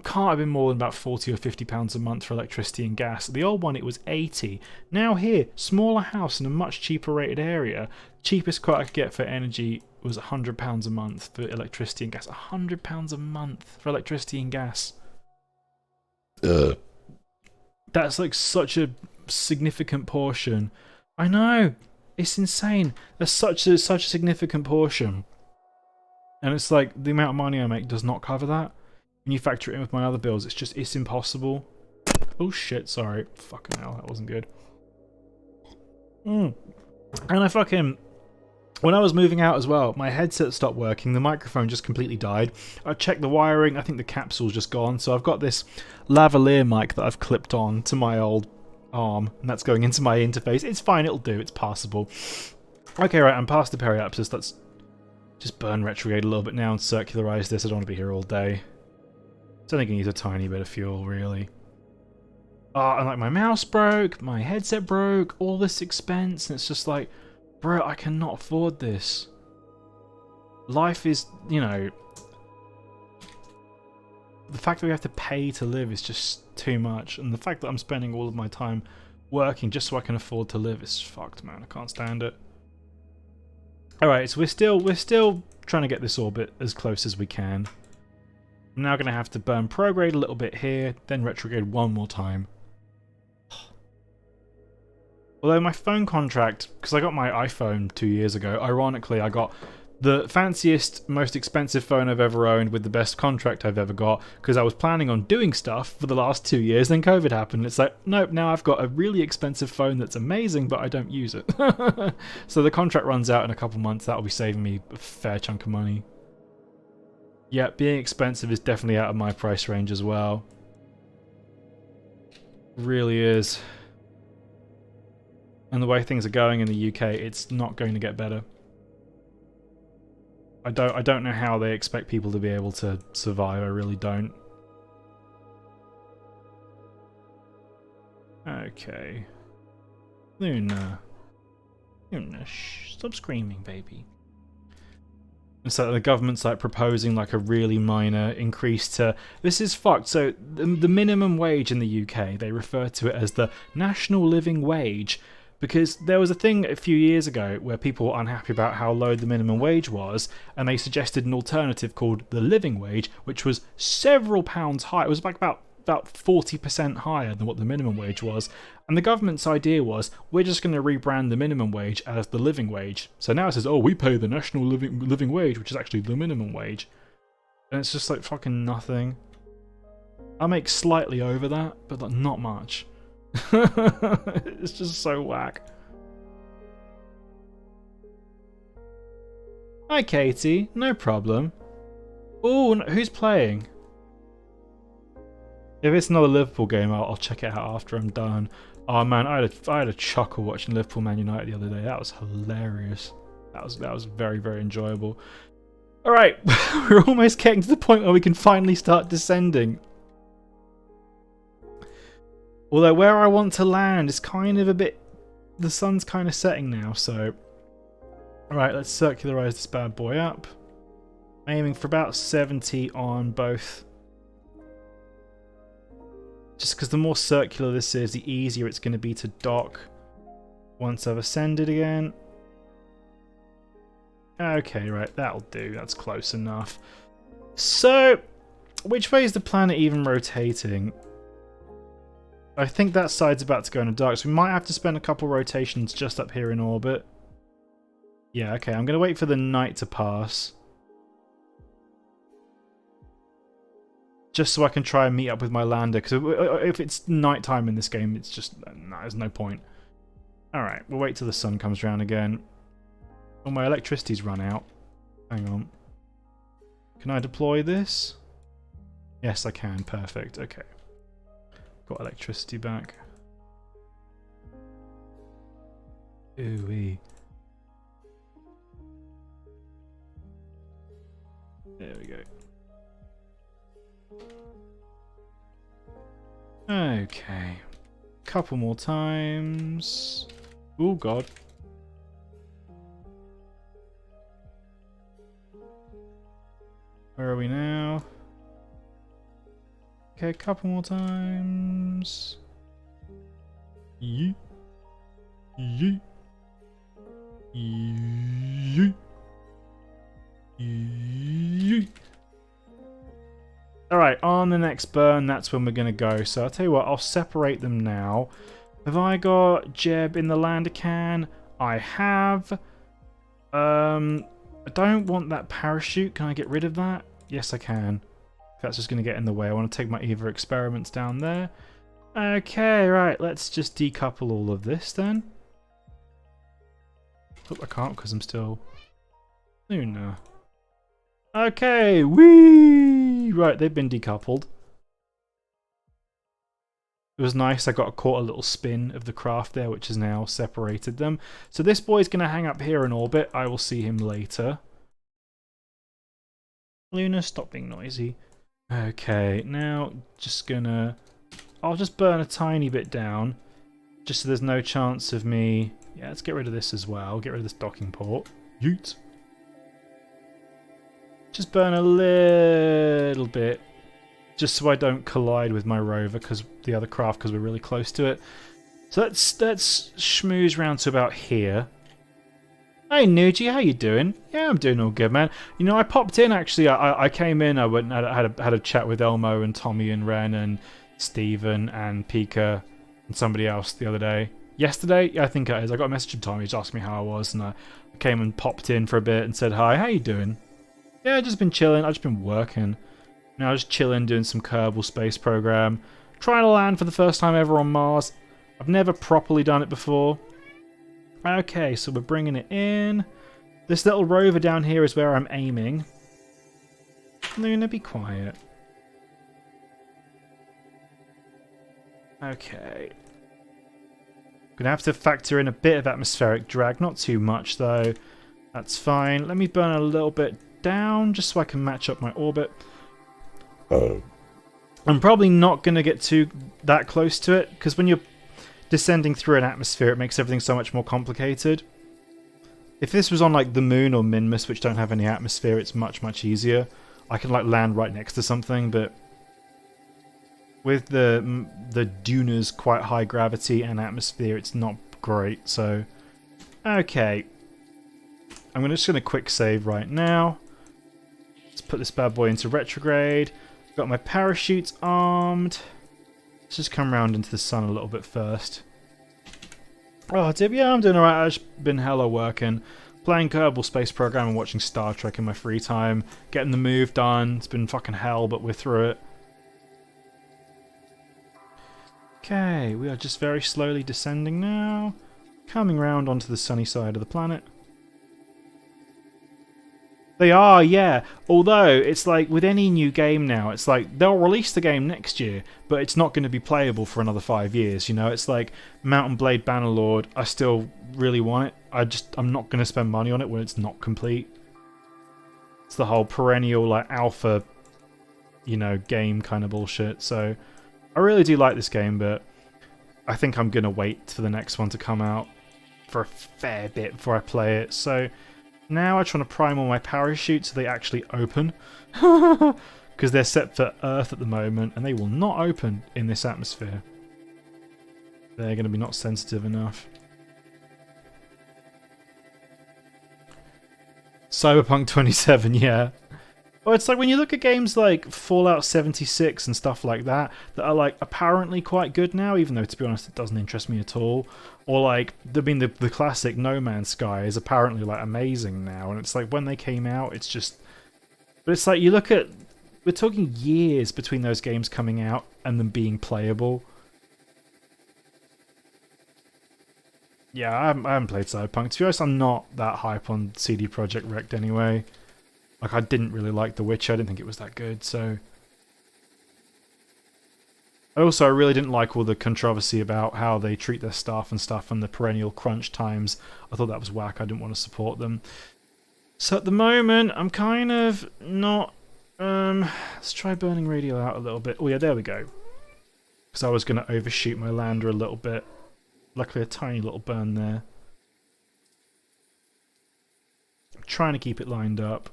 can't have been more than about £40 or £50 a month for electricity and gas. The old one, it was 80. Now here, smaller house in a much cheaper rated area, cheapest quote I could get for energy was £100 a month for electricity and gas. £100 a month for electricity and gas. That's like such a significant portion. I know, it's insane. That's such a significant portion, and it's like the amount of money I make does not cover that. When you factor it in with my other bills, it's impossible. Oh shit, sorry. Fucking hell, that wasn't good. And I fucking... When I was moving out as well, my headset stopped working, the microphone just completely died. I checked the wiring, I think the capsule's just gone, so I've got this lavalier mic that I've clipped on to my old arm, and that's going into my interface. It's fine, it'll do, it's passable. Okay, right, I'm past the periapsis. Let's just burn retrograde a little bit now and circularize this. I don't want to be here all day. It's only going to use a tiny bit of fuel, really. And like my mouse broke, my headset broke, all this expense, and it's just like, bro, I cannot afford this. Life is, you know, the fact that we have to pay to live is just too much, and the fact that I'm spending all of my time working just so I can afford to live is fucked, man. I can't stand it. Alright, so we're still trying to get this orbit as close as we can. I'm now going to have to burn prograde a little bit here, then retrograde one more time. Although my phone contract, because I got my iPhone 2 years ago, ironically I got The fanciest, most expensive phone I've ever owned with the best contract I've ever got, because I was planning on doing stuff for the last 2 years, then COVID happened. It's like, nope, now I've got a really expensive phone that's amazing, but I don't use it. So the contract runs out in a couple months. That'll be saving me a fair chunk of money. Yeah, being expensive is definitely out of my price range as well. Really is. And the way things are going in the UK, it's not going to get better. I don't know how they expect people to be able to survive. I really don't. Okay. Luna. Luna, shh, stop screaming, baby. And so the government's like proposing like a really minor increase to... This is fucked. So the minimum wage in the UK, they refer to it as the national living wage. Because there was a thing a few years ago where people were unhappy about how low the minimum wage was, and they suggested an alternative called the living wage, which was several pounds higher. It was like about 40% higher than what the minimum wage was. And the government's idea was, we're just going to rebrand the minimum wage as the living wage. So now it says, oh, we pay the national living wage, which is actually the minimum wage. And it's just like fucking nothing. I make slightly over that, but like not much. It's just so whack. Hi, Katie. No problem. Oh, no, who's playing? If it's another Liverpool game, I'll check it out after I'm done. Oh man, I had a chuckle watching Liverpool Man United the other day. That was hilarious. That was very, very enjoyable. All right, we're almost getting to the point where we can finally start descending. Although where I want to land is kind of a bit... The sun's kind of setting now, so... Alright, let's circularize this bad boy up. Aiming for about 70 on both. Just because the more circular this is, the easier it's going to be to dock once I've ascended again. Okay, right, that'll do. That's close enough. So, which way is the planet even rotating? I think that side's about to go into dark, so we might have to spend a couple rotations just up here in orbit. Yeah, okay, I'm going to wait for the night to pass. Just so I can try and meet up with my lander, because if it's nighttime in this game, it's just... No, there's no point. Alright, we'll wait till the sun comes around again. Oh, my electricity's run out. Hang on. Can I deploy this? Yes, I can. Perfect. Okay. Got electricity back. Ooh-wee. There we go. Okay. Couple more times. Oh god. Where are we now? Okay, a couple more times. Yeet. Yeet. Yeet. Yeet. Alright, on the next burn, that's when we're going to go. So I'll tell you what, I'll separate them now. Have I got Jeb in the lander can? I have. I don't want that parachute. Can I get rid of that? Yes, I can. That's just going to get in the way. I want to take my EVA experiments down there. Okay, right. Let's just decouple all of this then. Oh, I can't because I'm still... Luna. Okay, whee! Right, they've been decoupled. It was nice. I caught a little spin of the craft there, which has now separated them. So this boy's going to hang up here in orbit. I will see him later. Luna, stop being noisy. Okay, now just gonna... I'll just burn a tiny bit down, just so there's no chance of me... Yeah, let's get rid of this as well. Get rid of this docking port. Yeet. Just burn a little bit, just so I don't collide with my rover, because the other craft, because we're really close to it. So let's schmooze round to about here. Hey Nuji, how you doing? Yeah, I'm doing all good, man. You know, I popped in actually. I came in. I went and had a chat with Elmo and Tommy and Ren and Steven and Pika and somebody else the other day. Yesterday? Yeah, I think it is. I got a message from Tommy just asking me how I was, and I came and popped in for a bit and said, hi, how you doing? Yeah, I've just been chilling. I've just been working. Now just chilling, doing some Kerbal space program. Trying to land for the first time ever on Mars. I've never properly done it before. Okay, so we're bringing it in. This little rover down here is where I'm aiming. Luna, be quiet. Okay. Gonna have to factor in a bit of atmospheric drag, not too much though. That's fine. Let me burn a little bit down just so I can match up my orbit. I'm probably not gonna get that close to it because when you're descending through an atmosphere, it makes everything so much more complicated. If this was on like the moon or Minmus, which don't have any atmosphere, it's much easier. I can like land right next to something, but with the Duna's quite high gravity and atmosphere, it's not great. So, okay, I'm just gonna quick save right now. Let's put this bad boy into retrograde. Got my parachutes armed. Let's just come around into the sun a little bit first. Oh, yeah, I'm doing alright. I've just been hella working. Playing Kerbal Space Program and watching Star Trek in my free time. Getting the move done. It's been fucking hell, but we're through it. Okay, we are just very slowly descending now. Coming round onto the sunny side of the planet. They are, yeah. Although, it's like, with any new game now, it's like, they'll release the game next year, but it's not going to be playable for another 5 years, you know? It's like, Mount & Blade Bannerlord, I still really want it. I'm not going to spend money on it when it's not complete. It's the whole perennial, like, alpha, you know, game kind of bullshit. So, I really do like this game, but I think I'm going to wait for the next one to come out for a fair bit before I play it. So, now I try to prime all my parachutes so they actually open. Because they're set for Earth at the moment, and they will not open in this atmosphere. They're going to be not sensitive enough. Cyberpunk 27, yeah. Well, it's like when you look at games like Fallout 76 and stuff like that are like apparently quite good now, even though to be honest it doesn't interest me at all. Or like, the classic No Man's Sky is apparently like amazing now, and it's like when they came out, it's just... But it's like you look at... We're talking years between those games coming out and them being playable. Yeah, I haven't played Cyberpunk. To be honest, I'm not that hype on CD Projekt Red anyway. Like, I didn't really like The Witcher. I didn't think it was that good, so... Also, I really didn't like all the controversy about how they treat their staff and stuff and the perennial crunch times. I thought that was whack. I didn't want to support them. So at the moment, I'm kind of not... let's try burning radio out a little bit. Oh yeah, there we go. Because I was going to overshoot my lander a little bit. Luckily, a tiny little burn there. I'm trying to keep it lined up.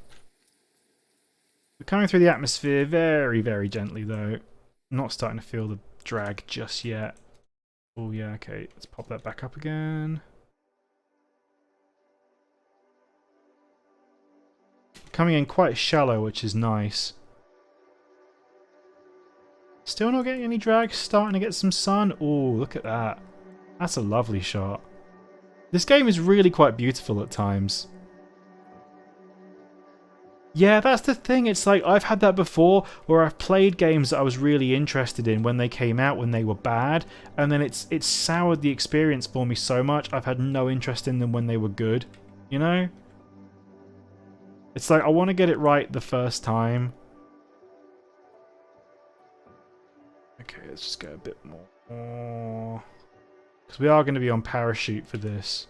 We're coming through the atmosphere very gently, though. Not starting to feel the drag just yet. Oh yeah, okay. Let's pop that back up again. Coming in quite shallow, which is nice. Still not getting any drag. Starting to get some sun. Oh, look at that. That's a lovely shot. This game is really quite beautiful at times. Yeah, that's the thing. It's like, I've had that before, where I've played games that I was really interested in when they came out, when they were bad, and then it's soured the experience for me so much, I've had no interest in them when they were good, you know? It's like, I want to get it right the first time. Okay, let's just go a bit more. Because we are going to be on parachute for this.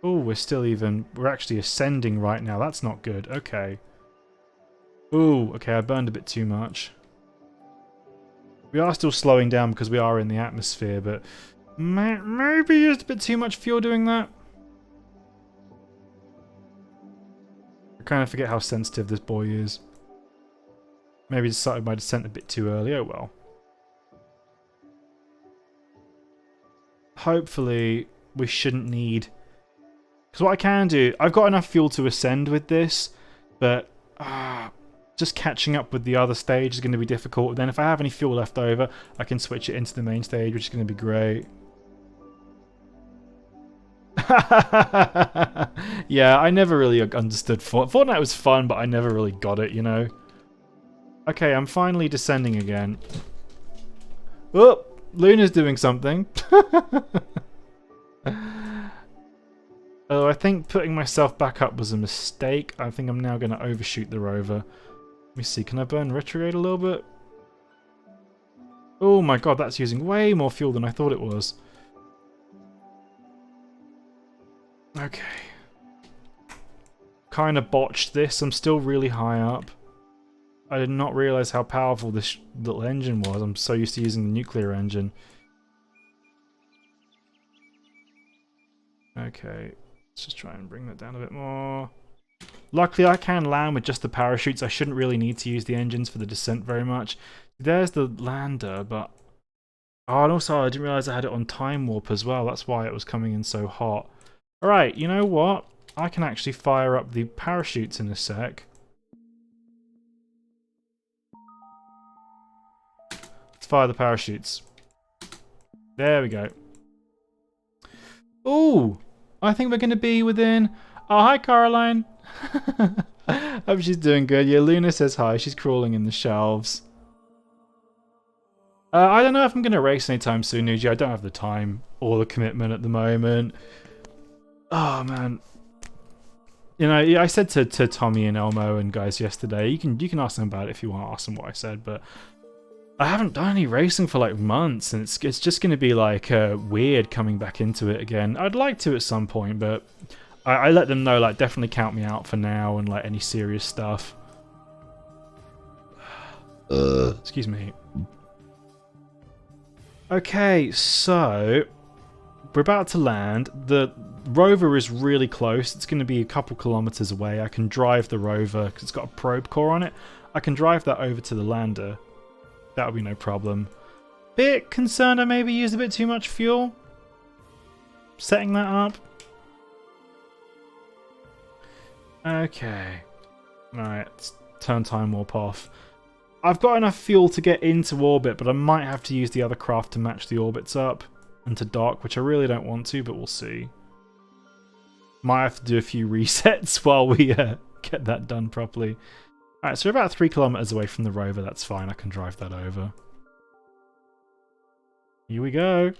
Oh, we're actually ascending right now. That's not good. Okay. Ooh, okay, I burned a bit too much. We are still slowing down because we are in the atmosphere, but maybe used a bit too much fuel doing that. I kind of forget how sensitive this boy is. Maybe started my descent a bit too early. Oh well. Hopefully, we shouldn't need... Because what I can do, I've got enough fuel to ascend with this, but just catching up with the other stage is going to be difficult. Then if I have any fuel left over, I can switch it into the main stage, which is going to be great. Yeah, I never really understood Fortnite was fun, but I never really got it, you know? Okay, I'm finally descending again. Oh, Luna's doing something. Oh, I think putting myself back up was a mistake. I think I'm now going to overshoot the rover. Let me see, can I burn retrograde a little bit? Oh my god, that's using way more fuel than I thought it was. Okay. Kind of botched this. I'm still really high up. I did not realise how powerful this little engine was. I'm so used to using the nuclear engine. Okay, let's just try and bring that down a bit more. Luckily I can land with just the parachutes. I shouldn't really need to use the engines for the descent very much. There's the lander, but... Oh, and also I didn't realise I had it on time warp as well. That's why it was coming in so hot. Alright, you know what? I can actually fire up the parachutes in a sec. Let's fire the parachutes. There we go. Ooh! I think we're going to be within... Oh, hi Caroline! Hope she's doing good. Yeah, Luna says hi. She's crawling in the shelves. I don't know if I'm going to race anytime soon, Nuji. I don't have the time or the commitment at the moment. Oh, man. You know, I said to Tommy and Elmo and guys yesterday, you can ask them about it if you want to ask them what I said, but I haven't done any racing for like months, and it's just going to be like weird coming back into it again. I'd like to at some point, but I let them know, like, definitely count me out for now and like any serious stuff. Excuse me. Okay, so we're about to land. The rover is really close. It's going to be a couple kilometers away. I can drive the rover because it's got a probe core on it. I can drive that over to the lander. That'll be no problem. Bit concerned I maybe used a bit too much fuel. Setting that up. Okay. Alright, let's turn time warp off. I've got enough fuel to get into orbit, but I might have to use the other craft to match the orbits up and to dock, which I really don't want to, but we'll see. Might have to do a few resets while we get that done properly. Alright, so we're about 3 kilometers away from the rover. That's fine, I can drive that over. Here we go.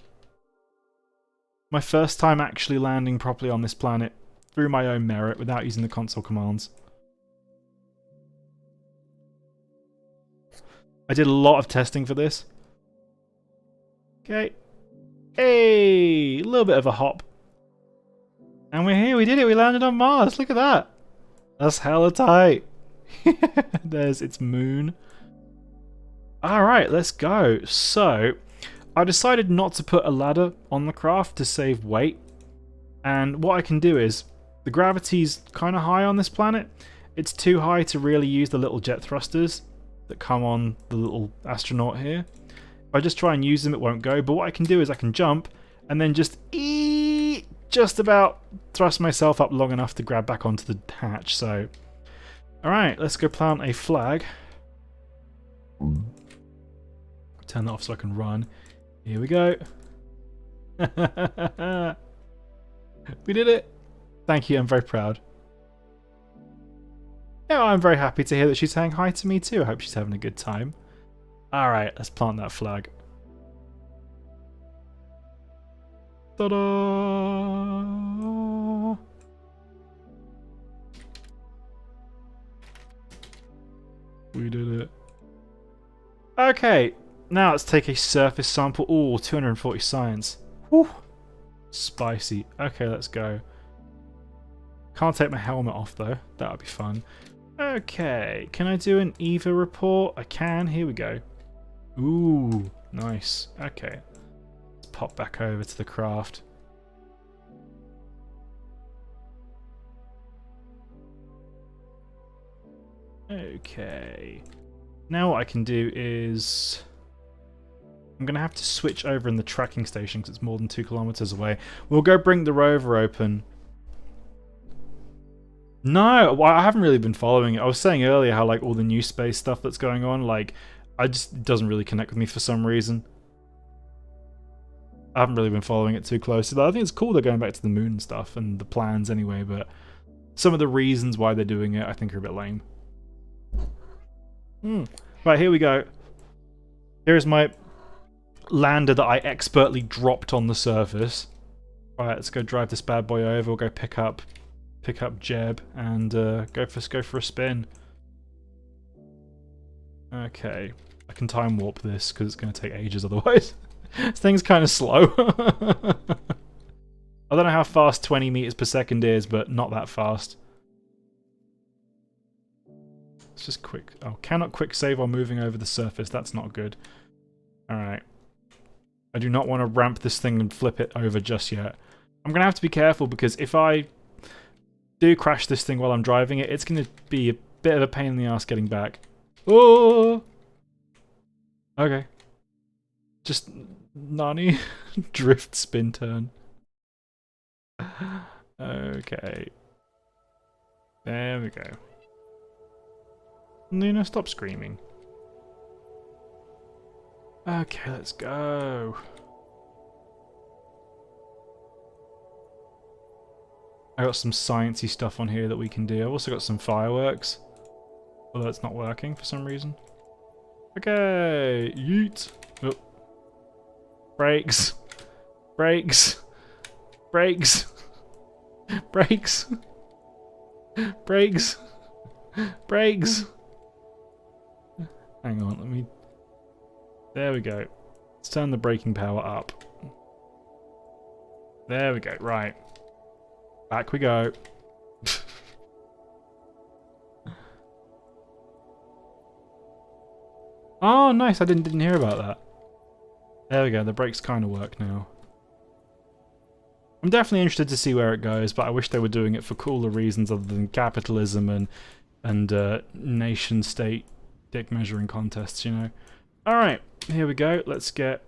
My first time actually landing properly on this planet through my own merit without using the console commands. I did a lot of testing for this. Okay. Hey! A little bit of a hop. And we're here, we did it, we landed on Mars, look at that! That's hella tight. There's its moon. Alright, let's go. So, I decided not to put a ladder on the craft to save weight. And what I can do is, the gravity's kind of high on this planet. It's too high to really use the little jet thrusters that come on the little astronaut here. If I just try and use them, it won't go. But what I can do is I can jump and then just about thrust myself up long enough to grab back onto the hatch. So, alright, let's go plant a flag. Turn that off so I can run. Here we go. We did it. Thank you, I'm very proud. Yeah, I'm very happy to hear that she's saying hi to me too. I hope she's having a good time. Alright, let's plant that flag. Ta-da! We did it. Okay, now let's take a surface sample. Ooh, 240 science. Whew. Spicy. Okay, let's go. Can't take my helmet off though. That would be fun. Okay, can I do an EVA report? I can. Here we go. Ooh, nice. Okay. Let's pop back over to the craft. Okay. Now what I can do is... I'm going to have to switch over in the tracking station because it's more than 2 kilometers away. We'll go bring the rover open. No, I haven't really been following it. I was saying earlier how like all the new space stuff that's going on, like, it doesn't really connect with me for some reason. I haven't really been following it too closely, but I think it's cool they're going back to the moon and stuff, and the plans anyway, but some of the reasons why they're doing it I think are a bit lame. Right, here we go. Here's my lander that I expertly dropped on the surface. Right, let's go drive this bad boy over. We'll go pick up Jeb and go for a spin. Okay, I can time warp this because it's going to take ages otherwise. This thing's kind of slow. I don't know how fast 20 meters per second is, but not that fast. It's just quick. Oh, cannot quick save while moving over the surface. That's not good. Alright. I do not want to ramp this thing and flip it over just yet. I'm going to have to be careful because if I do crash this thing while I'm driving it, it's going to be a bit of a pain in the ass getting back. Oh! Okay. Just Nani. Drift spin turn. Okay. There we go. Luna, stop screaming. Okay, let's go. I got some sciencey stuff on here that we can do. I've also got some fireworks. Although it's not working for some reason. Okay, yeet. Oh. Brakes. Brakes. Brakes. Brakes. Brakes. Brakes. Hang on, let me... There we go. Let's turn the braking power up. There we go, right. Back we go. Oh, nice, I didn't hear about that. There we go, the brakes kind of work now. I'm definitely interested to see where it goes, but I wish they were doing it for cooler reasons other than capitalism and nation-state dick measuring contests, you know. Alright, here we go. Let's get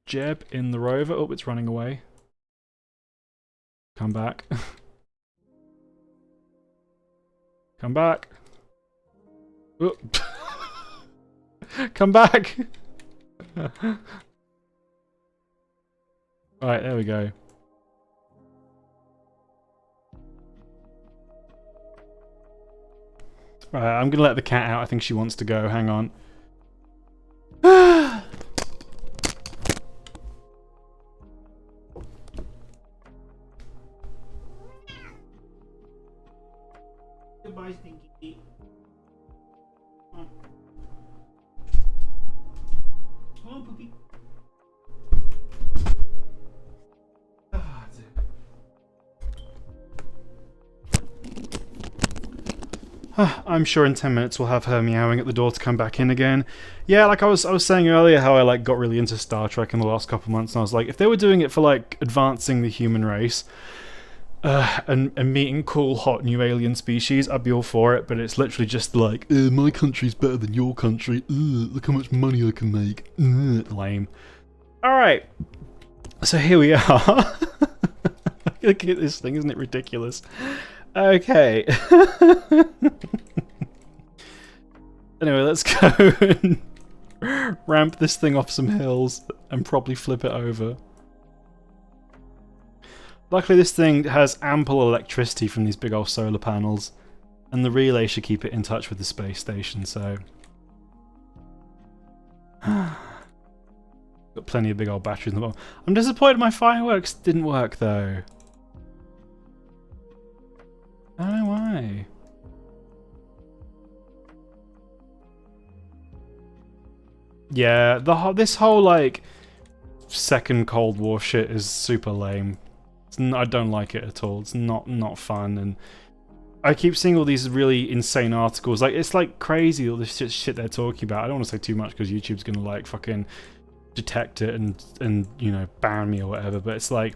Jeb in the rover. Oh, it's running away. Come back. Come back. Oh. Come back! Right, there we go. Right, I'm gonna let the cat out. I think she wants to go. Hang on. Goodbye, Stinky. Come on. Come on, Poopy. I'm sure in 10 minutes we'll have her meowing at the door to come back in again. Yeah, like I was saying earlier how I like got really into Star Trek in the last couple months, and I was like, if they were doing it for like advancing the human race and meeting cool hot new alien species, I'd be all for it, but it's literally just like, my country's better than your country, look how much money I can make, lame. Alright, so here we are. Look at this thing, isn't it ridiculous? Okay. Anyway, let's go and ramp this thing off some hills and probably flip it over. Luckily this thing has ample electricity from these big old solar panels, and the relay should keep it in touch with the space station, so... Got plenty of big old batteries in the bottom. I'm disappointed my fireworks didn't work though. I don't know why. Yeah, this whole like second Cold War shit is super lame. I don't like it at all. It's not fun, and I keep seeing all these really insane articles. Like it's like crazy all this shit they're talking about. I don't want to say too much because YouTube's gonna like fucking detect it and you know ban me or whatever. But it's like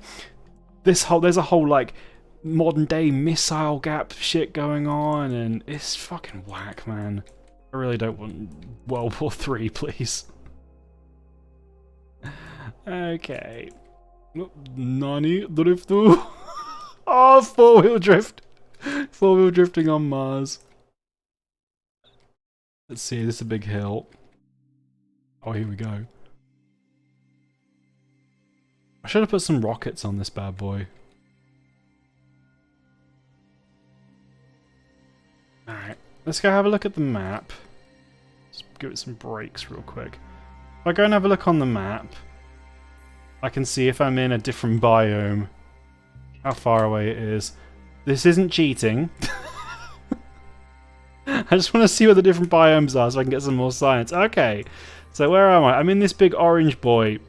there's a whole like modern day missile gap shit going on, and it's fucking whack, man. I really don't want World War III, please. Okay. Nani driftu. Oh, four-wheel drift. Four-wheel drifting on Mars. Let's see, this is a big hill. Oh, here we go. I should have put some rockets on this bad boy. Alright, let's go have a look at the map. Let's give it some breaks real quick. If I go and have a look on the map, I can see if I'm in a different biome, how far away it is. This isn't cheating. I just want to see what the different biomes are so I can get some more science. Okay, so where am I? I'm in this big orange boy.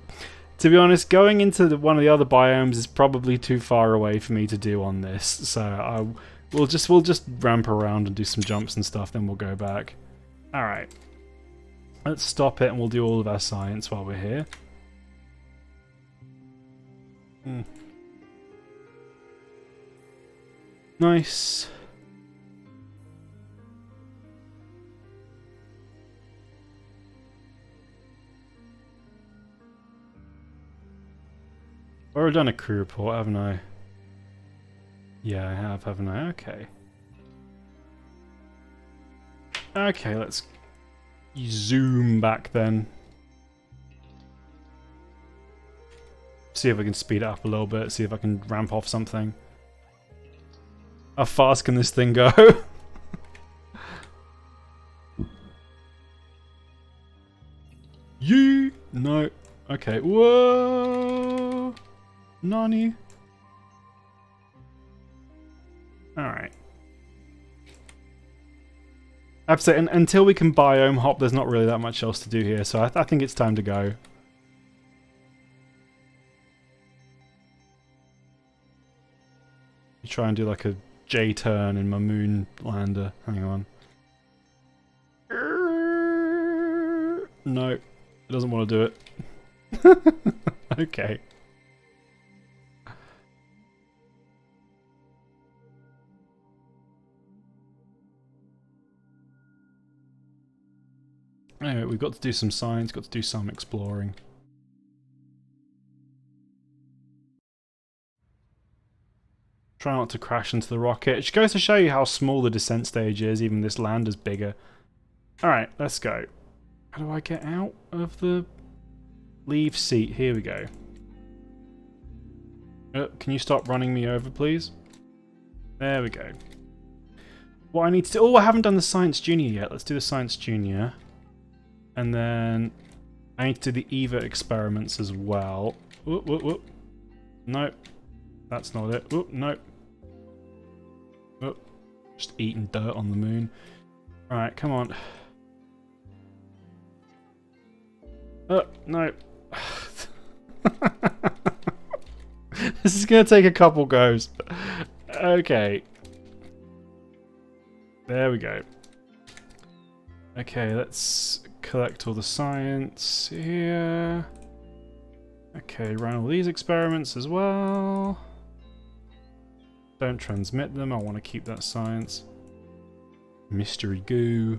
To be honest, going into one of the other biomes is probably too far away for me to do on this. So we'll just ramp around and do some jumps and stuff, then we'll go back. Alright. Let's stop it and we'll do all of our science while we're here. Nice. I've already done a crew report, haven't I? Yeah, I have, haven't I? Okay. Okay, let's zoom back then. See if I can speed it up a little bit, see if I can ramp off something. How fast can this thing go? Yee! No. Okay. Whoa! Nani? Alright. I have to say, until we can biome hop, there's not really that much else to do here, so I think it's time to go. Try and do like a J-turn in my moon lander. Hang on. No, it doesn't want to do it. Okay. Anyway, we've got to do some science, got to do some exploring. Try not to crash into the rocket. It just goes to show you how small the descent stage is, even this lander's bigger. Alright, let's go. How do I get out of the leave seat? Here we go. Can you stop running me over, please? There we go. What I need to do... Oh, I haven't done the Science Junior yet. Let's do the Science Junior. And then I need to do the EVA experiments as well. Whoop, whoop, whoop. Nope. That's not it. Whoop, nope. Whoop. Just eating dirt on the moon. Alright, come on. No. This is going to take a couple goes. Okay. There we go. Okay, let's collect all the science here. Okay, run all these experiments as well. Don't transmit them, I want to keep that science. Mystery goo.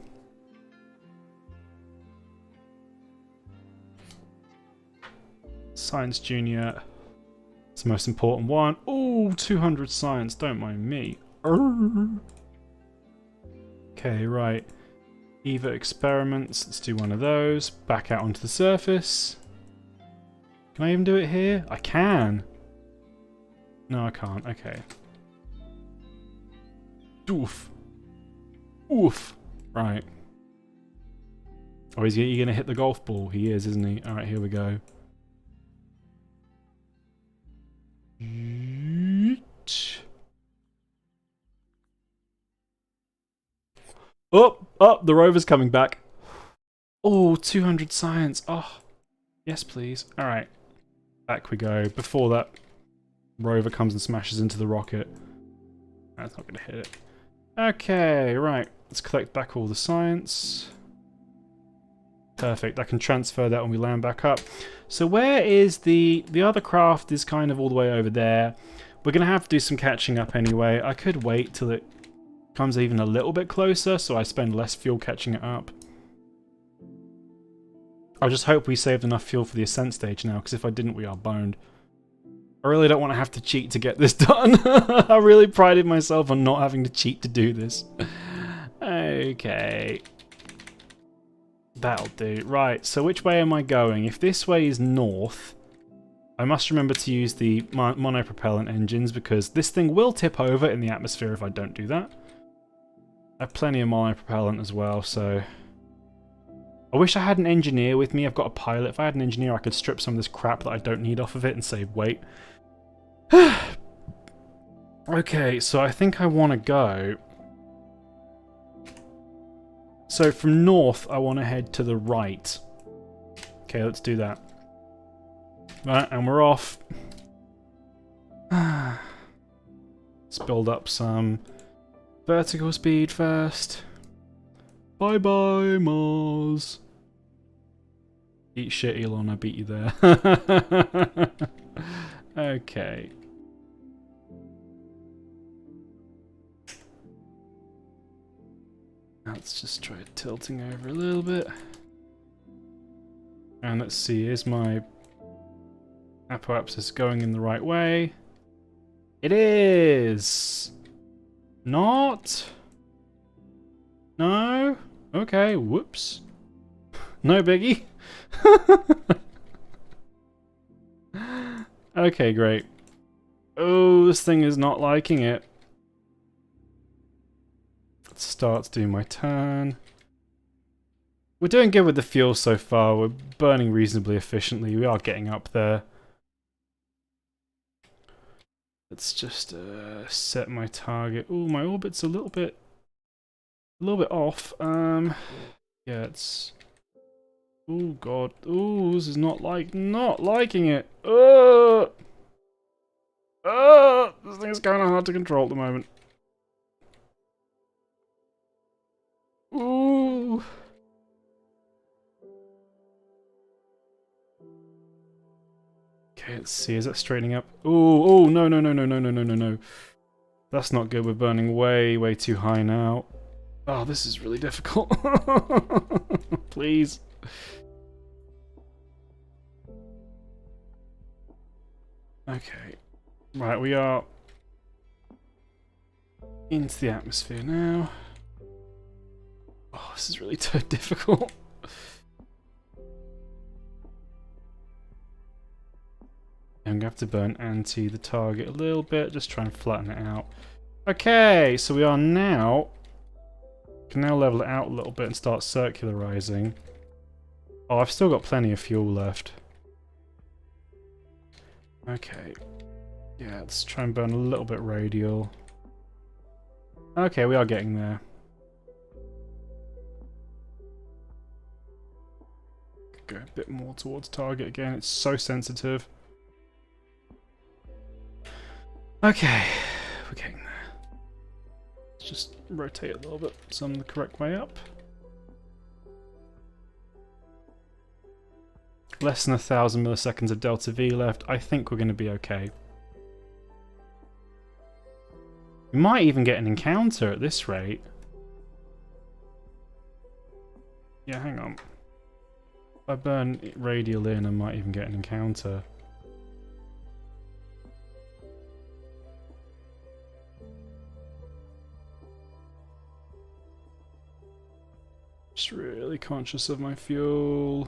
Science Junior. It's the most important one. Oh, 200 science, don't mind me. Okay, right. EVA experiments, let's do one of those. Back out onto the surface. Can I even do it here? I can. No, I can't. Okay. Oof. Oof. Right. Oh, is he going to hit the golf ball? He is, isn't he? Alright, here we go. Oh, oh, the rover's coming back. Oh, 200 science. Oh, yes, please. Alright. Back we go. Before that rover comes and smashes into the rocket. That's not going to hit it. Okay, right. Let's collect back all the science. Perfect. I can transfer that when we land back up. So where is the other craft is kind of all the way over there. We're going to have to do some catching up anyway. I could wait till it comes even a little bit closer so I spend less fuel catching it up. I just hope we saved enough fuel for the ascent stage now, because if I didn't, we are boned. I really don't want to have to cheat to get this done. I really prided myself on not having to cheat to do this. Okay. That'll do. Right, so which way am I going? If this way is north, I must remember to use the monopropellant engines because this thing will tip over in the atmosphere if I don't do that. I have plenty of monopropellant as well, so... I wish I had an engineer with me. I've got a pilot. If I had an engineer, I could strip some of this crap that I don't need off of it and save weight. Okay, so I think I want to go... So from north, I want to head to the right. Okay, let's do that. Right, and we're off. Let's build up some vertical speed first. Bye-bye, Mars. Eat shit, Elon, I beat you there. Okay. Let's just try tilting over a little bit. And let's see, is my apoapsis going in the right way? It is! Not? No? Okay, whoops. No biggie. Okay, great. Oh, this thing is not liking it. Let's start to do my turn. We're doing good with the fuel so far. We're burning reasonably efficiently. We are getting up there. Let's just set my target. Ooh, my orbit's a little bit off. Yeah, it's. Oh god. Ooh, this is not liking it. This thing is kind of hard to control at the moment. Ooh. Okay, let's see. Is that straightening up? Ooh, no, no, no, no, no, no, no, no, no. That's not good. We're burning way, way too high now. Oh, this is really difficult. Please. Okay. Right, we are into the atmosphere now. Oh, this is really difficult. I'm going to have to burn anti the target a little bit, just try and flatten it out. Okay, so we are now... can now level it out a little bit and start circularizing. Oh, I've still got plenty of fuel left. Okay. Yeah, let's try and burn a little bit radial. Okay, we are getting there. Go a bit more towards target again. It's so sensitive. Okay, we're getting there. Let's just rotate a little bit so I'm the correct way up. Less than 1,000 milliseconds of delta V left. I think we're going to be okay. We might even get an encounter at this rate. Yeah, hang on. If I burn radial in, I might even get an encounter. Just really conscious of my fuel.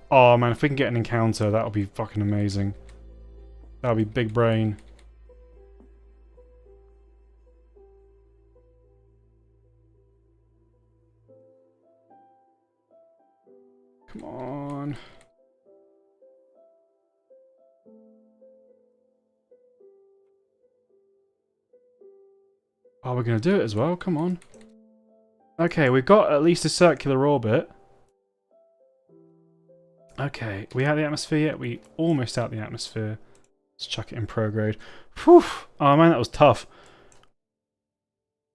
Oh man, if we can get an encounter, that'll be fucking amazing. That'll be big brain. Come on. Oh, we're gonna do it as well, come on. Okay, we've got at least a circular orbit. Okay, we out of the atmosphere yet? We almost out the atmosphere. Let's chuck it in prograde. Whew! Oh man, that was tough.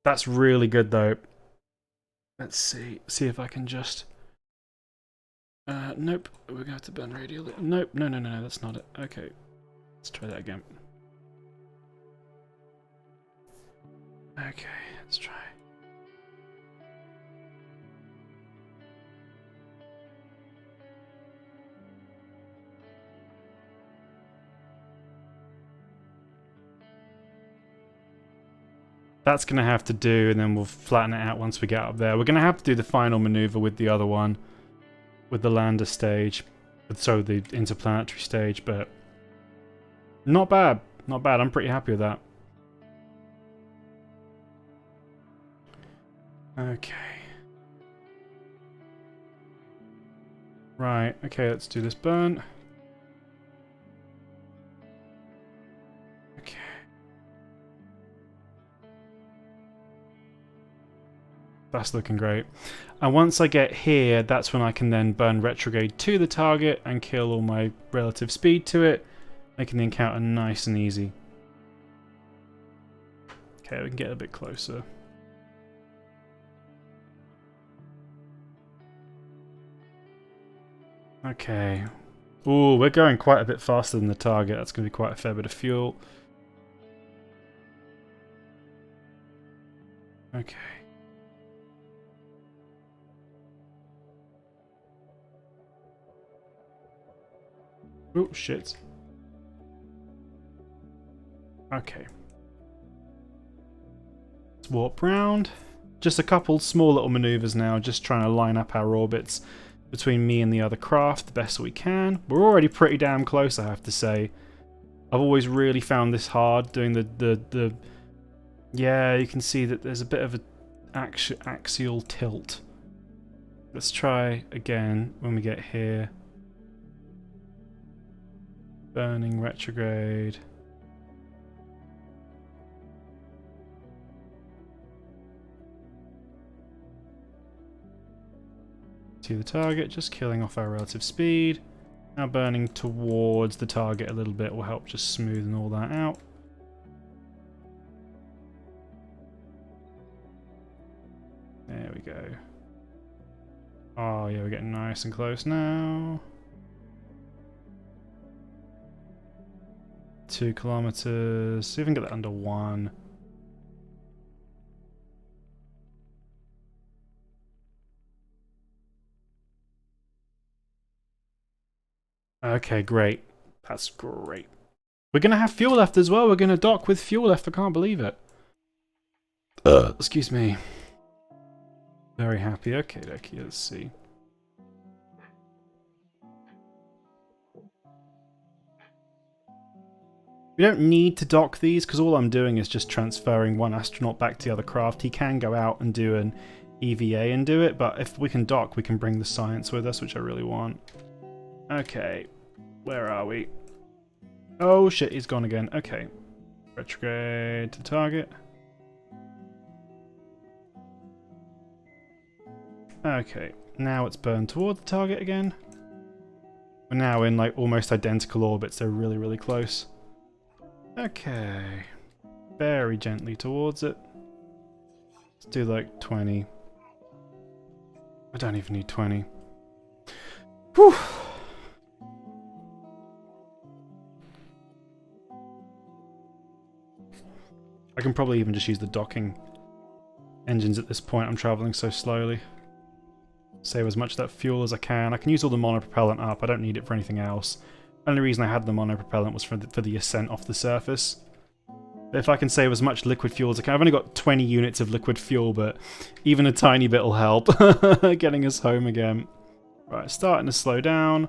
That's really good though. Let's see if I can just... nope, we're gonna have to burn radial. Nope, no, that's not it. Okay, let's try that again. Okay, let's try. That's going to have to do, and then we'll flatten it out once we get up there. We're going to have to do the final maneuver with the other one, with the lander stage. So the interplanetary stage, but not bad. Not bad. I'm pretty happy with that. Okay. Right, okay, let's do this burn. Okay. That's looking great. And once I get here, that's when I can then burn retrograde to the target and kill all my relative speed to it, making the encounter nice and easy. Okay, we can get a bit closer. Okay. Ooh, we're going quite a bit faster than the target. That's going to be quite a fair bit of fuel. Okay. Oh, shit. Okay. Let's warp round. Just a couple small little maneuvers now, just trying to line up our orbits between me and the other craft the best we can. We're already pretty damn close, I have to say. I've always really found this hard, doing the yeah, you can see that there's a bit of an axial tilt. Let's try again when we get here. Burning retrograde. To the target, just killing off our relative speed. Now burning towards the target a little bit will help just smoothen all that out. There we go. Oh yeah, we're getting nice and close now. 2 kilometers. See if we can get that under 1. Okay, great. That's great. We're going to have fuel left as well. We're going to dock with fuel left. I can't believe it. Excuse me. Very happy. Okay, let's see. We don't need to dock these because all I'm doing is just transferring one astronaut back to the other craft. He can go out and do an EVA and do it, but if we can dock, we can bring the science with us, which I really want. Okay, where are we? Oh shit, he's gone again. Okay, retrograde to target. Okay, now it's burned toward the target again. We're now in like almost identical orbits. They're really, really close. Okay, very gently towards it. Let's do like 20. I don't even need 20. Whew. I can probably even just use the docking engines at this point. I'm traveling so slowly. Save as much of that fuel as I can. I can use all the monopropellant up. I don't need it for anything else. Only reason I had the monopropellant was for the ascent off the surface. But if I can save as much liquid fuel as I can, I've only got 20 units of liquid fuel, but even a tiny bit will help getting us home again. Right, starting to slow down.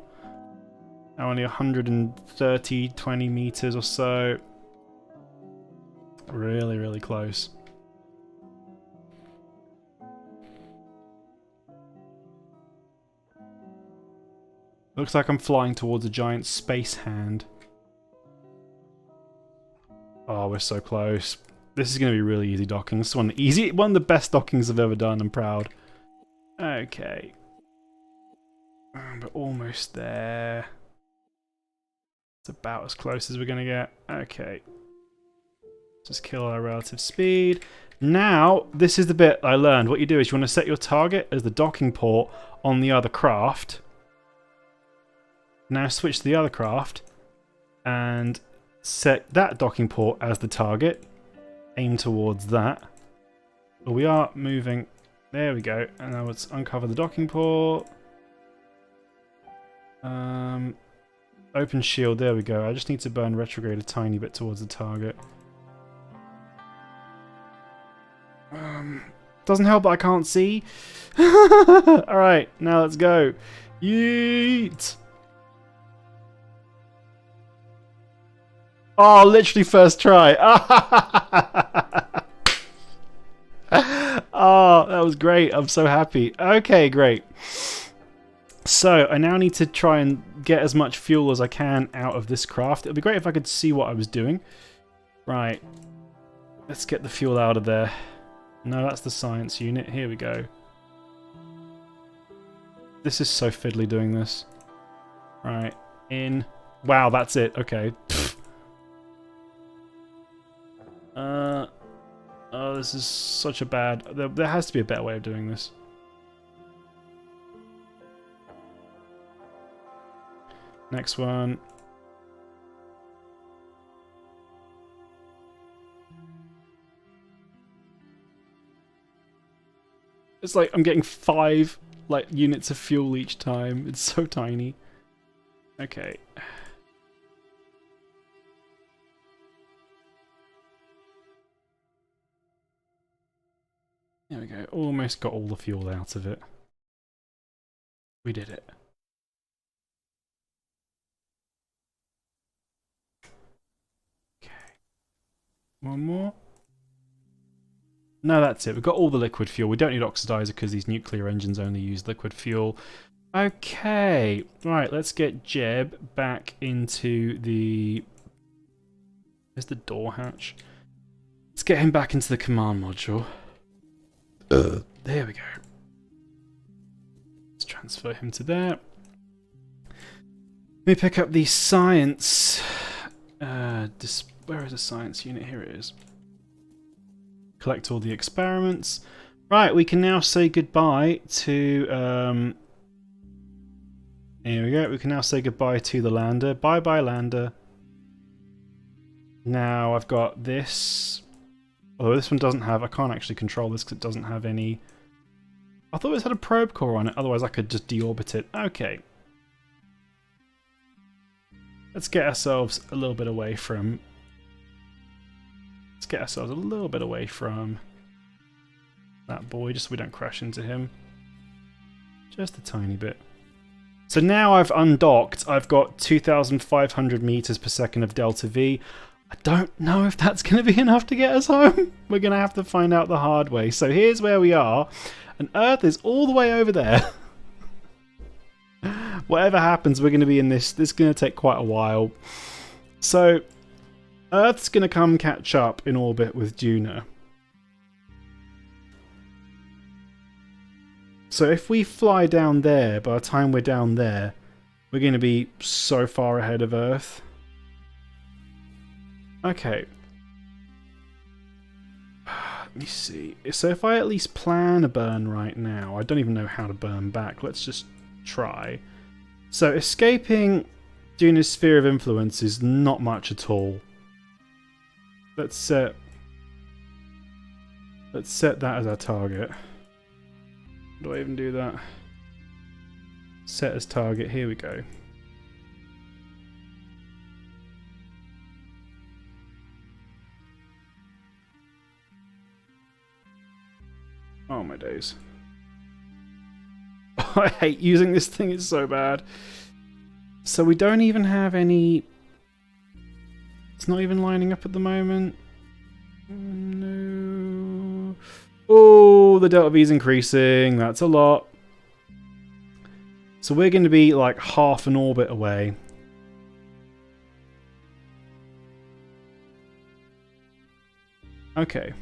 Now only 130, 20 meters or so. Really, really close. Looks like I'm flying towards a giant space hand. Oh, we're so close. This is going to be really easy docking. This is one of the best dockings I've ever done. I'm proud. Okay. We're almost there. It's about as close as we're going to get. Okay. Just kill our relative speed. Now, this is the bit I learned. What you do is you want to set your target as the docking port on the other craft. Now switch to the other craft and set that docking port as the target. Aim towards that. But we are moving. There we go. And now let's uncover the docking port. Open shield. There we go. I just need to burn retrograde a tiny bit towards the target. Doesn't help that I can't see. Alright, now let's go. Yeet! Oh, literally first try. Oh, that was great. I'm so happy. Okay, great. So I now need to try and get as much fuel as I can out of this craft. It would be great if I could see what I was doing. Right. Let's get the fuel out of there. No, that's the science unit. Here we go. This is so fiddly doing this. Right. In. Wow, that's it. Okay. Oh, this is such a bad... There has to be a better way of doing this. Next one. It's like I'm getting 5 like units of fuel each time. It's so tiny. Okay. There we go. Almost got all the fuel out of it. We did it. Okay. One more. No, that's it. We've got all the liquid fuel. We don't need oxidizer because these nuclear engines only use liquid fuel. Okay. Right, let's get Jeb back into the... Where's the door hatch? Let's get him back into the command module. There we go. Let's transfer him to there. Let me pick up the science... where is the science unit? Here it is. Collect all the experiments. Right, we can now say goodbye to... here we go. We can now say goodbye to the lander. Bye-bye, lander. Now I've got this... Although this one doesn't have... I can't actually control this because it doesn't have any... I thought this had a probe core on it. Otherwise I could just deorbit it. Okay. Let's get ourselves a little bit away from... Let's get ourselves a little bit away from that boy, just so we don't crash into him. Just a tiny bit. So now I've undocked. I've got 2,500 meters per second of delta V. I don't know if that's going to be enough to get us home. We're going to have to find out the hard way. So here's where we are. And Earth is all the way over there. Whatever happens, we're going to be in this. This is going to take quite a while. So Earth's going to come catch up in orbit with Juno. So if we fly down there, by the time we're down there, we're going to be so far ahead of Earth. Okay. Let me see. So if I at least plan a burn right now, I don't even know how to burn back. Let's just try. So escaping Juno's sphere of influence is not much at all. Let's set that as our target. Do I even do that? Set as target. Here we go. Oh my days. I hate using this thing, it's so bad. So we don't even have any... It's not even lining up at the moment. No. Oh, the delta V is increasing. That's a lot. So we're going to be like half an orbit away. Okay.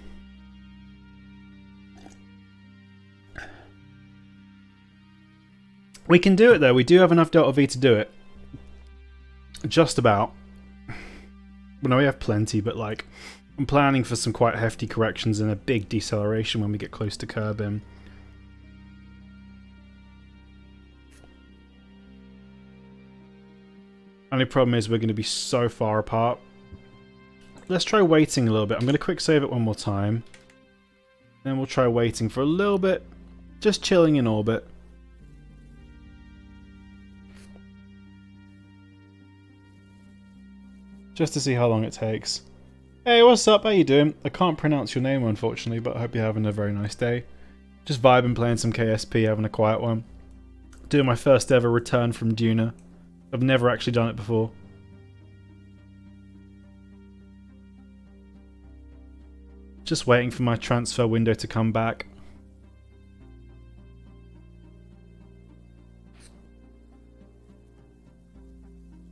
We can do it though. We do have enough delta V to do it. Just about. Well, no, we have plenty, but like, I'm planning for some quite hefty corrections and a big deceleration when we get close to Kerbal. Only problem is we're going to be so far apart. Let's try waiting a little bit. I'm going to quick save it one more time. Then we'll try waiting for a little bit. Just chilling in orbit. Just to see how long it takes. Hey, what's up? How you doing? I can't pronounce your name, unfortunately, but I hope you're having a very nice day. Just vibing, playing some KSP, having a quiet one. Doing my first ever return from Duna. I've never actually done it before. Just waiting for my transfer window to come back.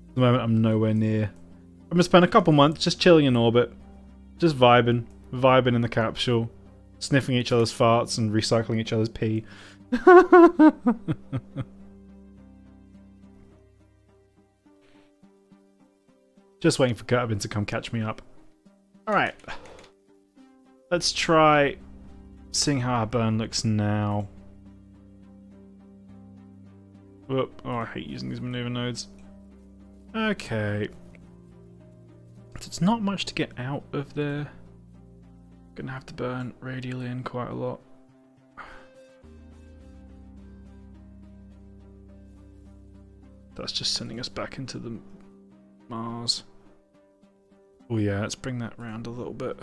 At the moment, I'm nowhere near. I'm going to spend a couple months just chilling in orbit. Just vibing. Vibing in the capsule. Sniffing each other's farts and recycling each other's pee. Just waiting for Kerbal to come catch me up. Alright. Let's try seeing how our burn looks now. Whoop. Oh, I hate using these maneuver nodes. Okay. So it's not much to get out of there. Gonna have to burn radially in quite a lot. That's just sending us back into the Mars. Oh yeah, let's bring that round a little bit.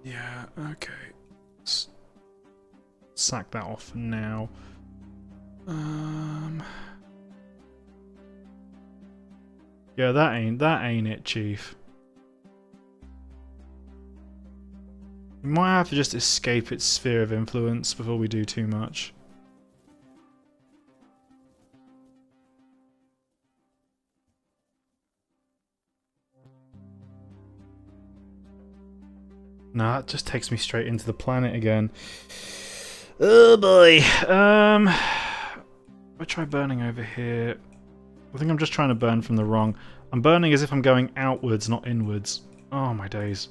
Yeah, okay. Let's sack that off now. Yeah, that ain't it, Chief. We might have to just escape its sphere of influence before we do too much. Nah, that just takes me straight into the planet again. Oh boy. I try burning over here. I think I'm just trying to burn from the wrong. I'm burning as if I'm going outwards, not inwards. Oh my days.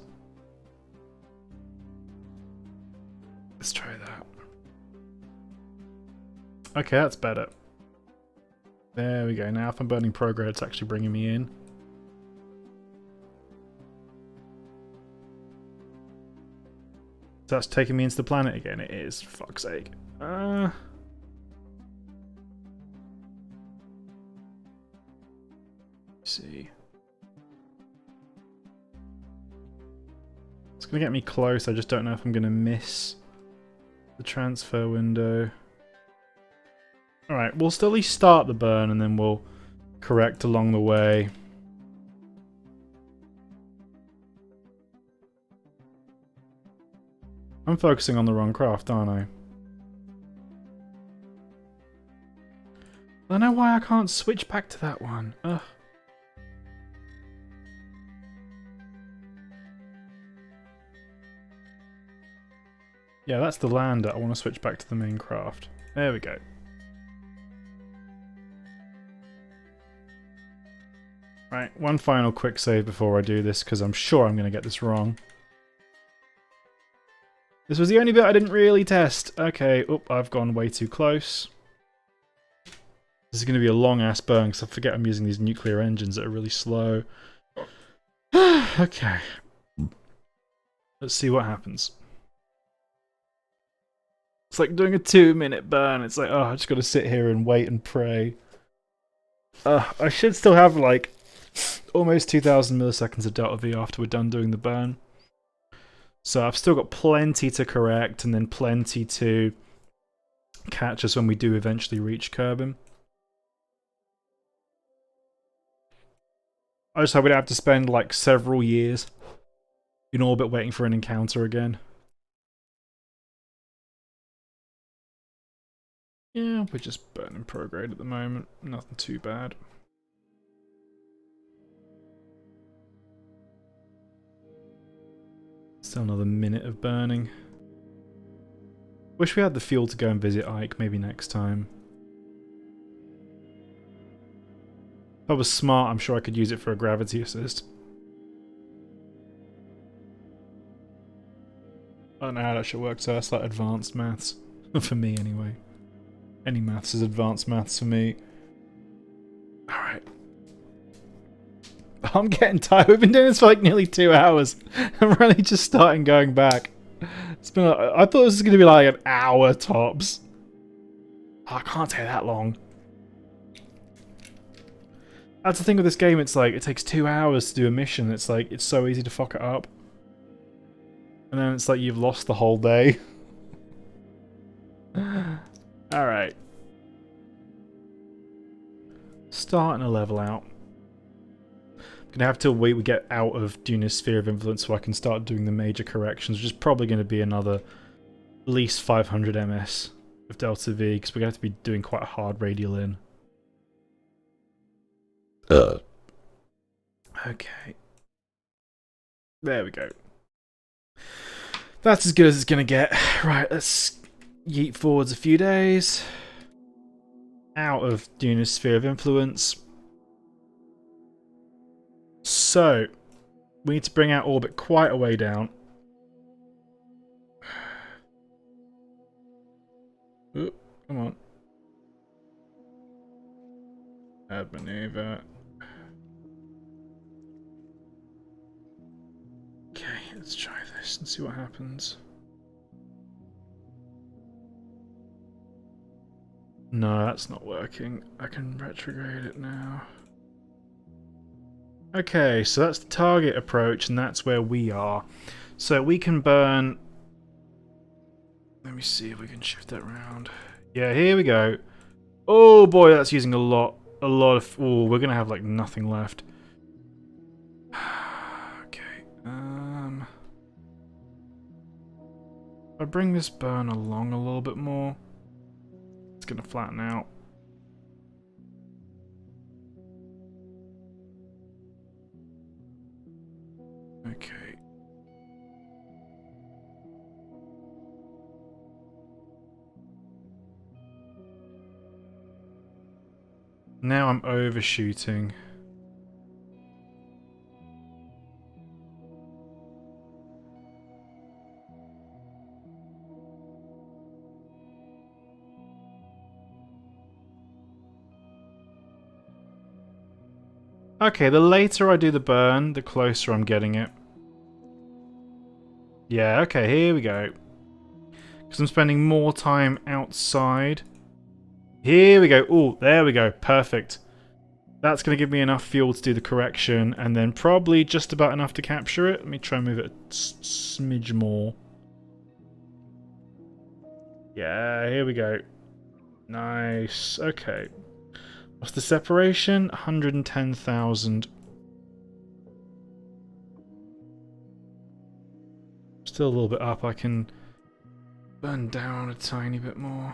Let's try that. Okay, that's better. There we go. Now if I'm burning prograde, it's actually bringing me in. So that's taking me into the planet again. It is. Fuck's sake. See. It's gonna get me close. I just don't know if I'm gonna miss the transfer window. Alright, we'll still at least start the burn and then we'll correct along the way. I'm focusing on the wrong craft, aren't I? I don't know why I can't switch back to that one. Ugh. Yeah, that's the lander. I want to switch back to the main craft. There we go. Right, one final quick save before I do this, because I'm sure I'm going to get this wrong. This was the only bit I didn't really test. Okay, oop, I've gone way too close. This is going to be a long-ass burn, because I forget I'm using these nuclear engines that are really slow. Okay. Let's see what happens. It's like doing a 2-minute burn. It's like, oh, I just got to sit here and wait and pray. I should still have like almost 2,000 milliseconds of delta V after we're done doing the burn. So I've still got plenty to correct and then plenty to catch us when we do eventually reach Kerbal. I just hope we don't have to spend like several years in orbit waiting for an encounter again. Yeah, we're just burning prograde at the moment. Nothing too bad. Still another minute of burning. Wish we had the fuel to go and visit Ike, maybe next time. If I was smart, I'm sure I could use it for a gravity assist. I don't know how that shit works, so that's like advanced maths. For me, anyway. Any maths is advanced maths for me. Alright. I'm getting tired. We've been doing this for like nearly 2 hours. I'm really just starting going back. It's been. I thought this was going to be like an hour tops. Oh, I can't take that long. That's the thing with this game. It's like it takes 2 hours to do a mission. It's like it's so easy to fuck it up. And then it's like you've lost the whole day. Alright. Starting to level out. Gonna have to wait we get out of Duna's sphere of influence so I can start doing the major corrections, which is probably going to be another at least 500 ms of delta V, because we're going to have to be doing quite a hard radial in. Okay. There we go. That's as good as it's going to get. Right, let's yeet forwards a few days. Out of Duna's sphere of influence. So, we need to bring our orbit quite a way down. Oop, come on. Add maneuver. Okay, let's try this and see what happens. No, that's not working. I can retrograde it now. Okay, so that's the target approach, and that's where we are. So we can burn... Let me see if we can shift that around. Yeah, here we go. Oh boy, that's using a lot of... Oh, we're going to have like nothing left. Okay, if I bring this burn along a little bit more, it's going to flatten out. Okay. Now I'm overshooting. Okay, the later I do the burn, the closer I'm getting it. Yeah, okay, here we go. Because I'm spending more time outside. Here we go. Oh, there we go. Perfect. That's going to give me enough fuel to do the correction, and then probably just about enough to capture it. Let me try and move it a smidge more. Yeah, here we go. Nice. Okay. What's the separation? 110,000. Still a little bit up. I can burn down a tiny bit more.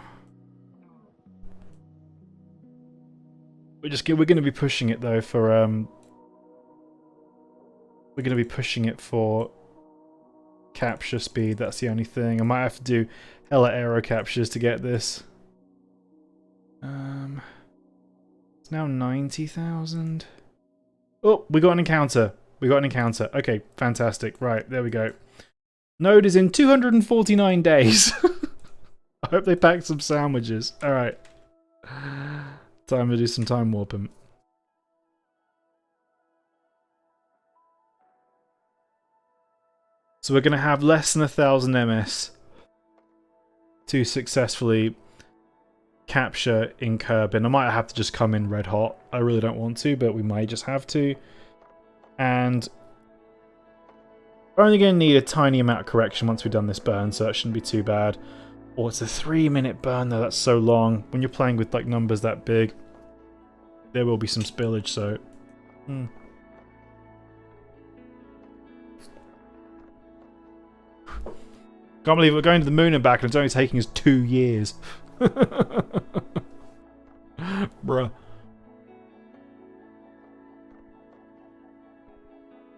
We're going to be pushing it though for we're going to be pushing it for capture speed. That's the only thing. I might have to do hella aero captures to get this. It's now 90,000. Oh, we got an encounter. We got an encounter. Okay, fantastic. Right, there we go. Node is in 249 days. I hope they packed some sandwiches. Alright. Time to do some time warping. So we're going to have less than 1,000 ms to successfully capture in Kerbal. I might have to just come in red hot. I really don't want to, but we might just have to. And we're only going to need a tiny amount of correction once we've done this burn, so that shouldn't be too bad. Oh, it's a 3-minute burn though. That's so long. When you're playing with like numbers that big, there will be some spillage, so... Can't believe we're going to the moon and back and it's only taking us 2 years. Bruh.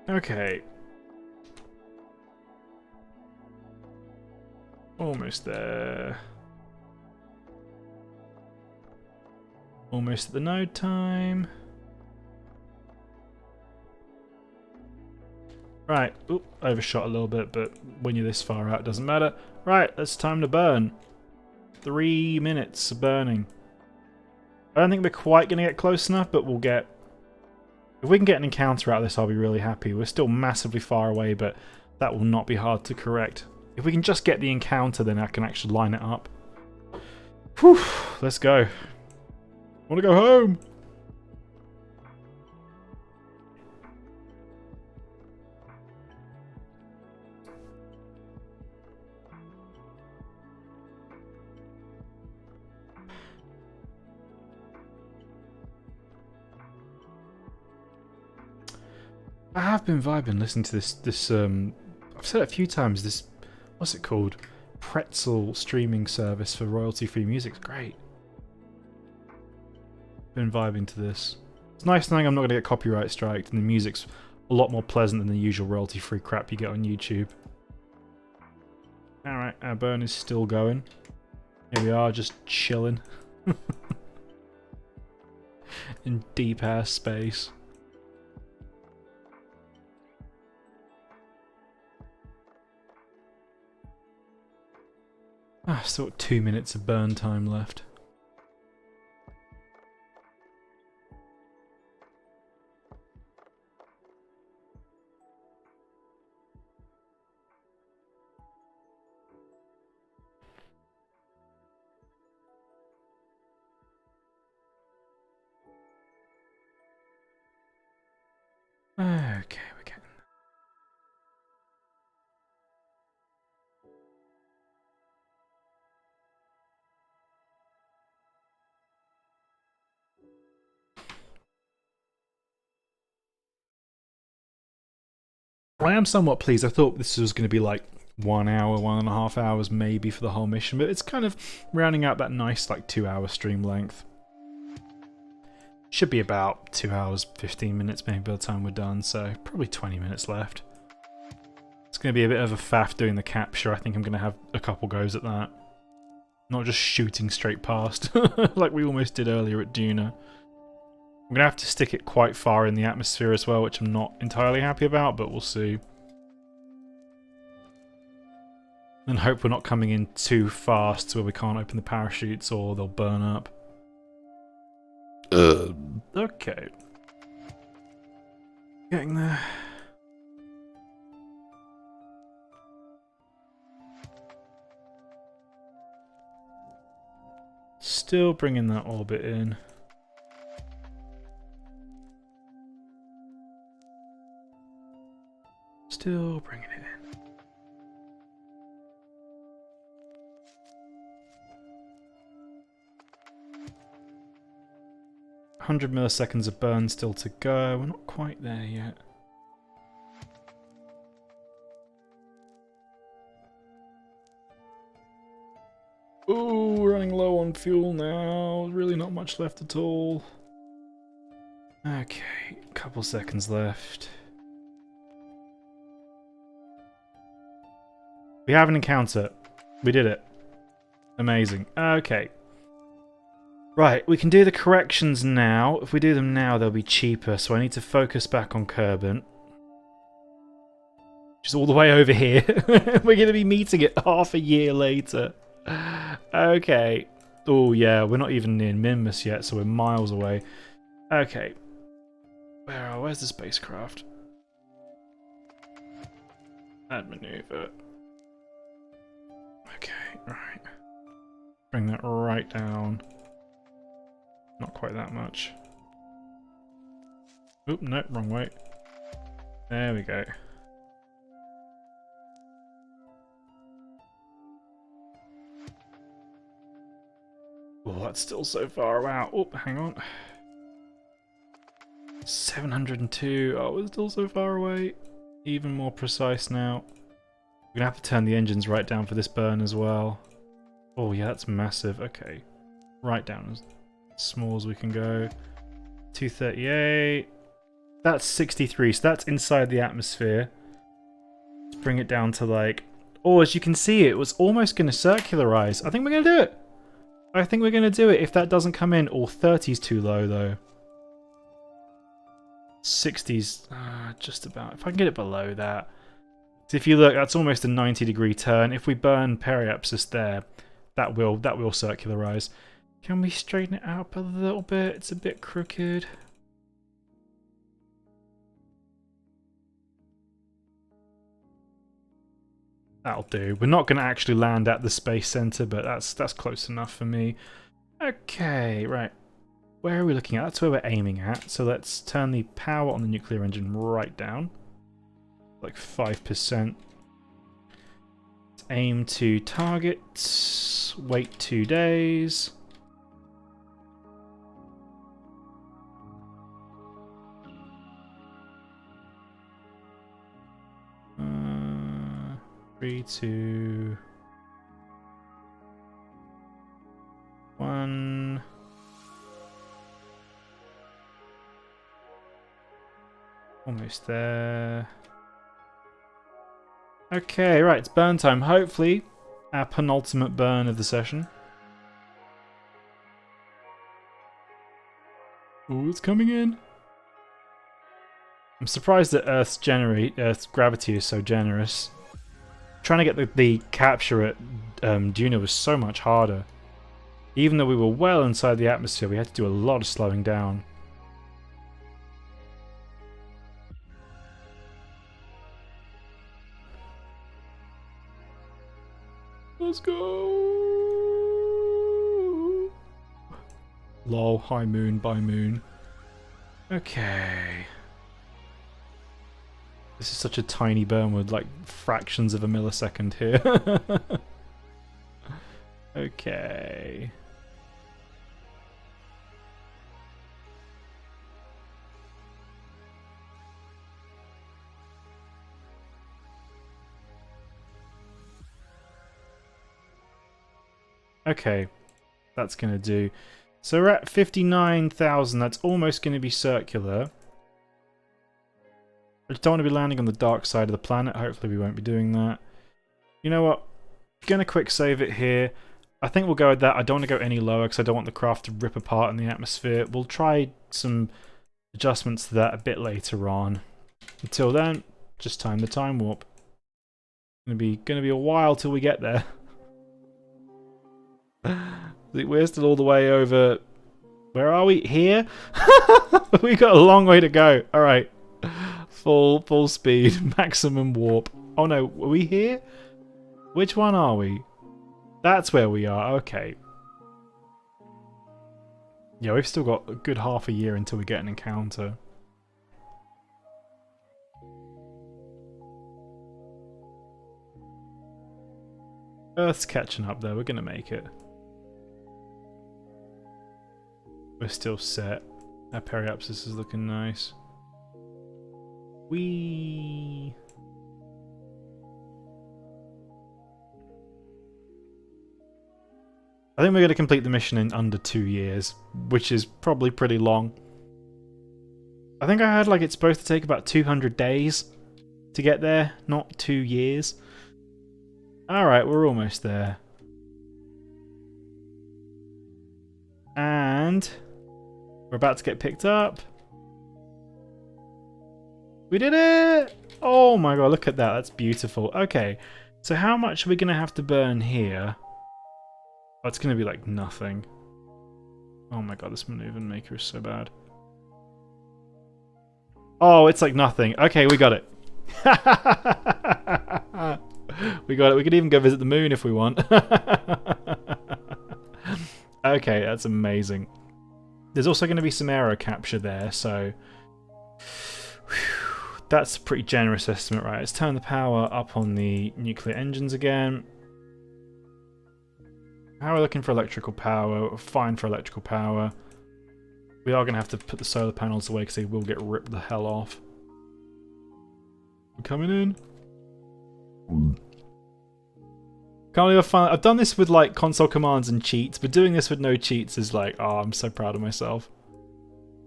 Okay. Almost there. Almost at the node time. Right. Oop, overshot a little bit, but when you're this far out, it doesn't matter. Right, it's time to burn. 3 minutes of burning. I don't think we're quite going to get close enough, but we'll get... If we can get an encounter out of this, I'll be really happy. We're still massively far away, but that will not be hard to correct. If we can just get the encounter, then I can actually line it up. Whew, let's go. I want to go home. I have been vibing listening to this I've said it a few times, this, what's it called? Pretzel streaming service for royalty-free music. It's great. Been vibing to this. It's nice knowing I'm not going to get copyright striked and the music's a lot more pleasant than the usual royalty-free crap you get on YouTube. Alright, our burn is still going. Here we are, just chilling. In deep-ass space. Still got 2 minutes of burn time left. Okay, we're getting I am somewhat pleased. I thought this was going to be like 1 hour, 1.5 hours maybe for the whole mission, but it's kind of rounding out that nice like 2-hour stream length. Should be about 2 hours, 15 minutes maybe by the time we're done, so probably 20 minutes left. It's going to be a bit of a faff doing the capture. I think I'm going to have a couple goes at that. Not just shooting straight past, like we almost did earlier at Duna. I'm going to have to stick it quite far in the atmosphere as well, which I'm not entirely happy about, but we'll see. And hope we're not coming in too fast where we can't open the parachutes or they'll burn up. Okay. Getting there. Still bringing that orbit in. Still bringing it in. $100 milliseconds of burn still to go. We're not quite there yet. Ooh, running low on fuel now. Really not much left at all. Okay, couple seconds left. We have an encounter. We did it. Amazing. Okay. Right, we can do the corrections now. If we do them now, they'll be cheaper, so I need to focus back on Kerbal. Which is all the way over here. We're going to be meeting it half a year later. Okay. Oh, yeah, we're not even near Minmus yet, so we're miles away. Okay. Where's the spacecraft? Add maneuver. Okay, right. Bring that right down. Not quite that much. Oop, no, wrong way. There we go. Oh, that's still so far out. Oh, hang on. 702. Oh, it's still so far away. Even more precise now. We're gonna have to turn the engines right down for this burn as well. Oh yeah, that's massive. Okay. Right down as small as we can go. 238. That's 63, so that's inside the atmosphere. Let's bring it down to like... Oh, as you can see, it was almost going to circularize. I think we're going to do it. I think we're going to do it if that doesn't come in. Or 30's too low, though. 60's just about. If I can get it below that. So if you look, that's almost a 90-degree turn. If we burn periapsis there, that will circularize. Can we straighten it out a little bit? It's a bit crooked. That'll do. We're not going to actually land at the space center, but that's close enough for me. Okay, right. Where are we looking at? That's where we're aiming at. So let's turn the power on the nuclear engine right down. Like 5%. Let's aim to target. Wait 2 days. 2, 1. Almost there. Okay, right, it's burn time. Hopefully, our penultimate burn of the session. Ooh, it's coming in. I'm surprised that Earth's gravity is so generous. Trying to get the capture at Juno was so much harder. Even though we were well inside the atmosphere, we had to do a lot of slowing down. Let's go! Lol, high moon by moon. Okay. This is such a tiny burn with like fractions of a millisecond here. Okay. Okay, that's going to do. So we're at 59,000. That's almost going to be circular. I just don't want to be landing on the dark side of the planet. Hopefully we won't be doing that. You know what? Going to quick save it here. I think we'll go with that. I don't want to go any lower because I don't want the craft to rip apart in the atmosphere. We'll try some adjustments to that a bit later on. Until then, just time the time warp. Gonna be a while till we get there. We're still all the way over. Where are we? Here? We got a long way to go. All right, full speed, maximum warp. Oh no, are we here? Which one are we? That's where we are. Okay. Yeah, we've still got a good half a year until we get an encounter. Earth's catching up though. We're gonna make it. We're still set. Our periapsis is looking nice. Whee! I think we're going to complete the mission in under 2 years, which is probably pretty long. I think I heard like it's supposed to take about 200 days to get there, not 2 years. Alright, we're almost there. And we're about to get picked up. We did it! Oh my god, look at that. That's beautiful. Okay, so how much are we going to have to burn here? Oh, it's going to be like nothing. Oh my god, this maneuver maker is so bad. Oh, it's like nothing. Okay, we got it. We got it. We could even go visit the moon if we want. Okay, that's amazing. There's also going to be some aero capture there, so that's a pretty generous estimate, right? Let's turn the power up on the nuclear engines again. How are we looking for electrical power? We're fine for electrical power. We are going to have to put the solar panels away because they will get ripped the hell off. We're coming in. Can't believe I've done this with like console commands and cheats, but doing this with no cheats is like, oh, I'm so proud of myself.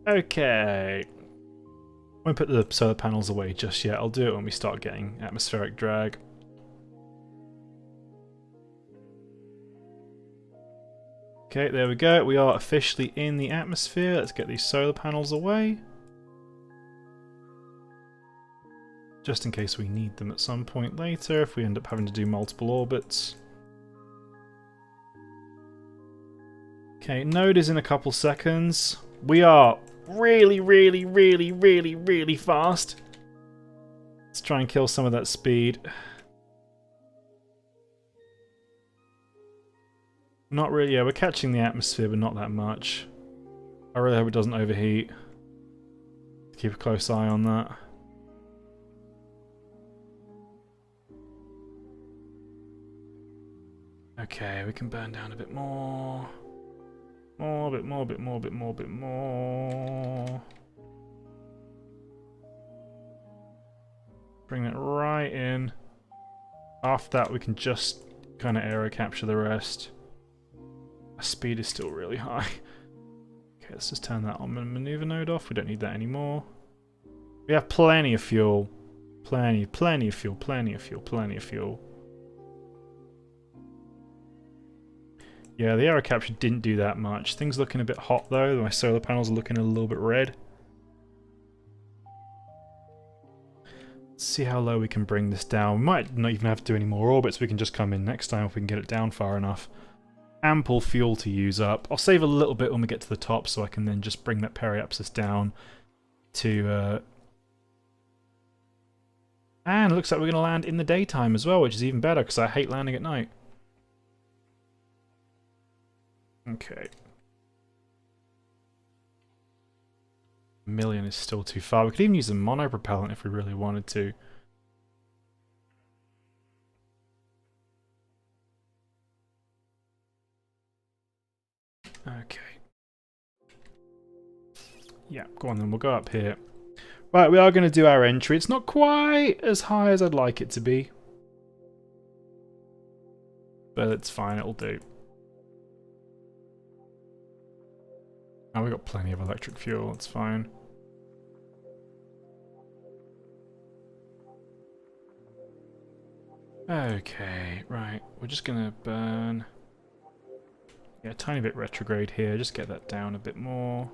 Okay. I won't put the solar panels away just yet. I'll do it when we start getting atmospheric drag. Okay, there we go. We are officially in the atmosphere. Let's get these solar panels away. Just in case we need them at some point later, if we end up having to do multiple orbits. Okay, node is in a couple seconds. We are really fast. Let's try and kill some of that speed. Not really, yeah, we're catching the atmosphere, but not that much. I really hope it doesn't overheat. Keep a close eye on that. Okay, we can burn down a bit more. A bit more. Bring that right in. After that, we can just kind of aero capture the rest. Our speed is still really high. Okay, let's just turn that on maneuver node off. We don't need that anymore. We have plenty of fuel. Plenty of fuel, plenty of fuel. Yeah, the aero capture didn't do that much. Things looking a bit hot though. My solar panels are looking a little bit red. Let's see how low we can bring this down. We might not even have to do any more orbits. We can just come in next time if we can get it down far enough. Ample fuel to use up. I'll save a little bit when we get to the top so I can then just bring that periapsis down to... And it looks like we're going to land in the daytime as well, which is even better because I hate landing at night. Okay. A million is still too far. We could even use a monopropellant if we really wanted to. Okay. Yeah, go on then, we'll go up here. Right, we are going to do our entry. It's not quite as high as I'd like it to be. But it's fine, it'll do. Oh, we've got plenty of electric fuel, it's fine. Okay, right, we're just gonna burn... Yeah, a tiny bit retrograde here, just get that down a bit more.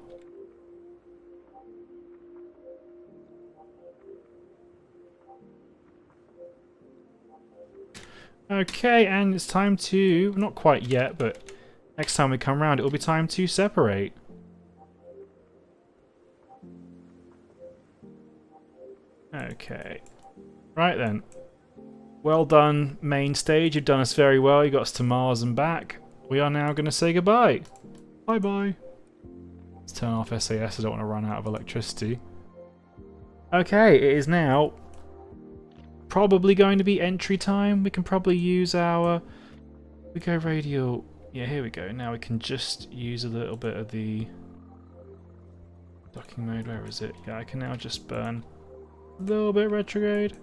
Okay, and it's time to... Not quite yet, but next time we come round, it'll be time to separate. Okay. Right then. Well done, main stage. You've done us very well. You got us to Mars and back. We are now going to say goodbye. Bye-bye. Let's turn off SAS. I don't want to run out of electricity. Okay, it is now probably going to be entry time. We can probably use our... We go radial... Yeah, here we go. Now we can just use a little bit of the... Docking mode. Where is it? Yeah, I can now just burn... A little bit retrograde.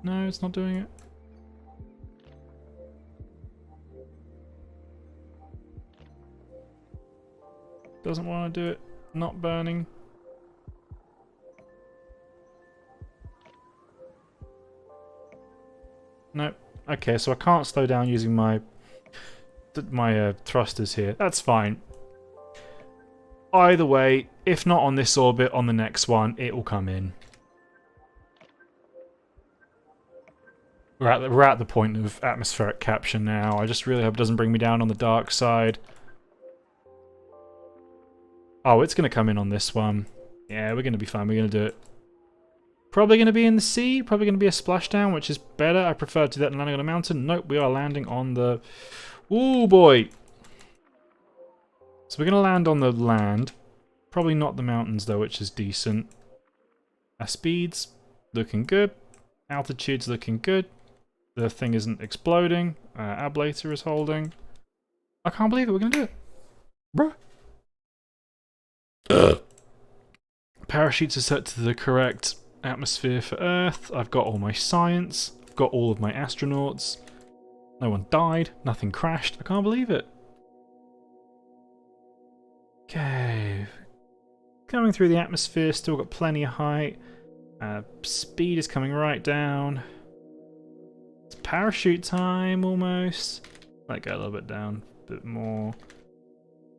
No, it's not doing it. Doesn't want to do it. Not burning. Nope. Okay, so I can't slow down using my thrusters here. That's fine. Either way, if not on this orbit, on the next one, it will come in. We're at the point of atmospheric capture now. I just really hope it doesn't bring me down on the dark side. Oh, it's going to come in on this one. Yeah, we're going to be fine. We're going to do it. Probably going to be in the sea. Probably going to be a splashdown, which is better. I prefer to do that than landing on a mountain. Nope, we are landing on the... Ooh, boy. So we're going to land on the land. Probably not the mountains, though, which is decent. Our speed's looking good. Altitude's looking good. The thing isn't exploding. Ablator is holding. I can't believe it. We're going to do it. Bruh. Parachutes are set to the correct atmosphere for Earth. I've got all my science. I've got all of my astronauts. No one died. Nothing crashed. I can't believe it. Okay. Coming through the atmosphere. Still got plenty of height. Speed is coming right down. It's parachute time almost. Let go a little bit down. A bit more.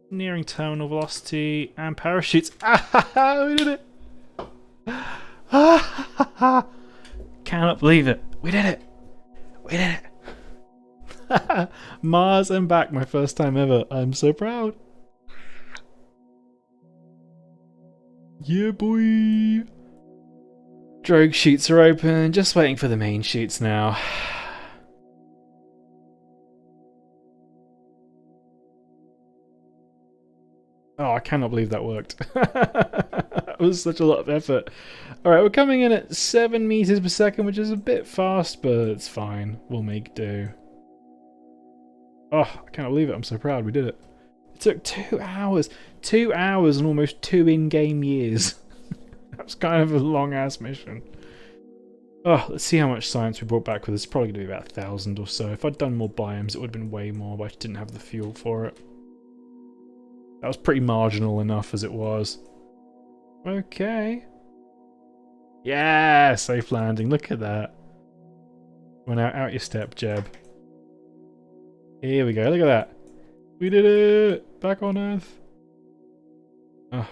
Nearing terminal velocity and parachutes. Ah, we did it! Ah, cannot believe it. We did it. We did it. Mars and back, my first time ever. I'm so proud. Yeah, boy. Drogue chutes are open. Just waiting for the main chutes now. Oh, I cannot believe that worked. That was such a lot of effort. Alright, we're coming in at 7 meters per second, which is a bit fast, but it's fine. We'll make do. Oh, I cannot believe it. I'm so proud we did it. It took 2 hours. 2 hours and almost 2 in-game years. That was kind of a long-ass mission. Oh, let's see how much science we brought back with this. It's probably going to be about 1,000 or so. If I'd done more biomes, it would have been way more, but I just didn't have the fuel for it. That was pretty marginal enough as it was. Okay. Yeah, safe landing. Look at that. Went out your step, Jeb. Here we go. Look at that. We did it! Back on Earth. Oh.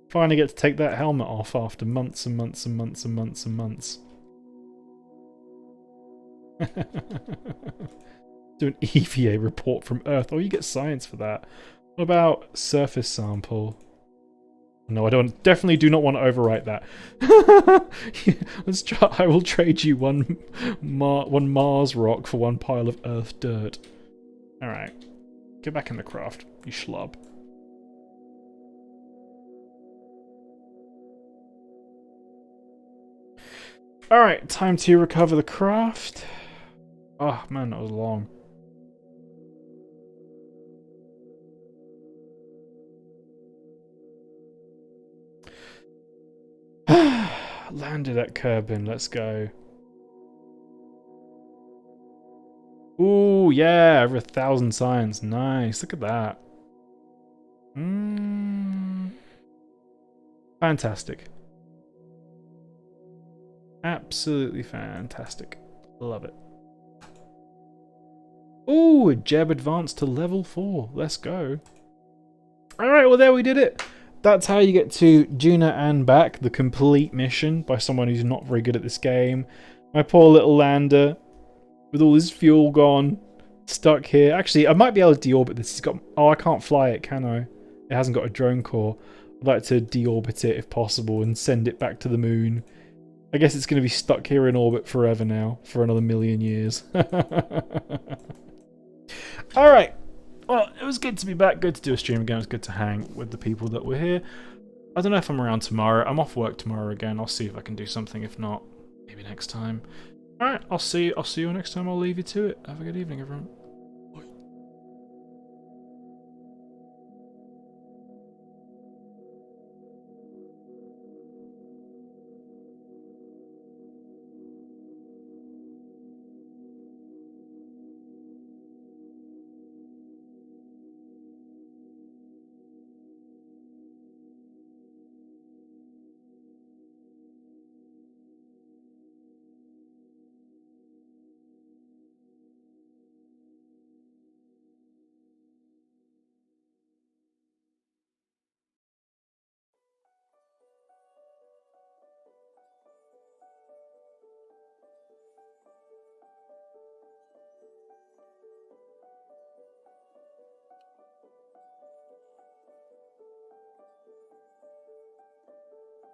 Finally get to take that helmet off after months and months and months and months and months. Do an EVA report from Earth. Oh, you get science for that. What about surface sample? No, I don't. Definitely do not want to overwrite that. Let's try. I will trade you one Mars rock for one pile of Earth dirt. All right, get back in the craft, you schlub. All right, time to recover the craft. Oh man, that was long. Landed at Kerbal, let's go. Ooh, yeah, over 1,000 science. Nice, look at that. Fantastic. Absolutely fantastic. Love it. Ooh, Jeb advanced to level 4. Let's go. Alright, well there we did it. That's how you get to Juna and back, the complete mission by someone who's not very good at this game. My poor little lander, with all his fuel gone, stuck here. Actually, I might be able to deorbit this. It's got... Oh, I can't fly it, can I? It hasn't got a drone core. I'd like to deorbit it if possible and send it back to the moon. I guess it's going to be stuck here in orbit forever now, for another 1,000,000 years. Alright. Well, it was good to be back, good to do a stream again, it was good to hang with the people that were here. I don't know if I'm around tomorrow, I'm off work tomorrow again, I'll see if I can do something, if not, maybe next time. Alright, I'll see you next time, I'll leave you to it. Have a good evening, everyone.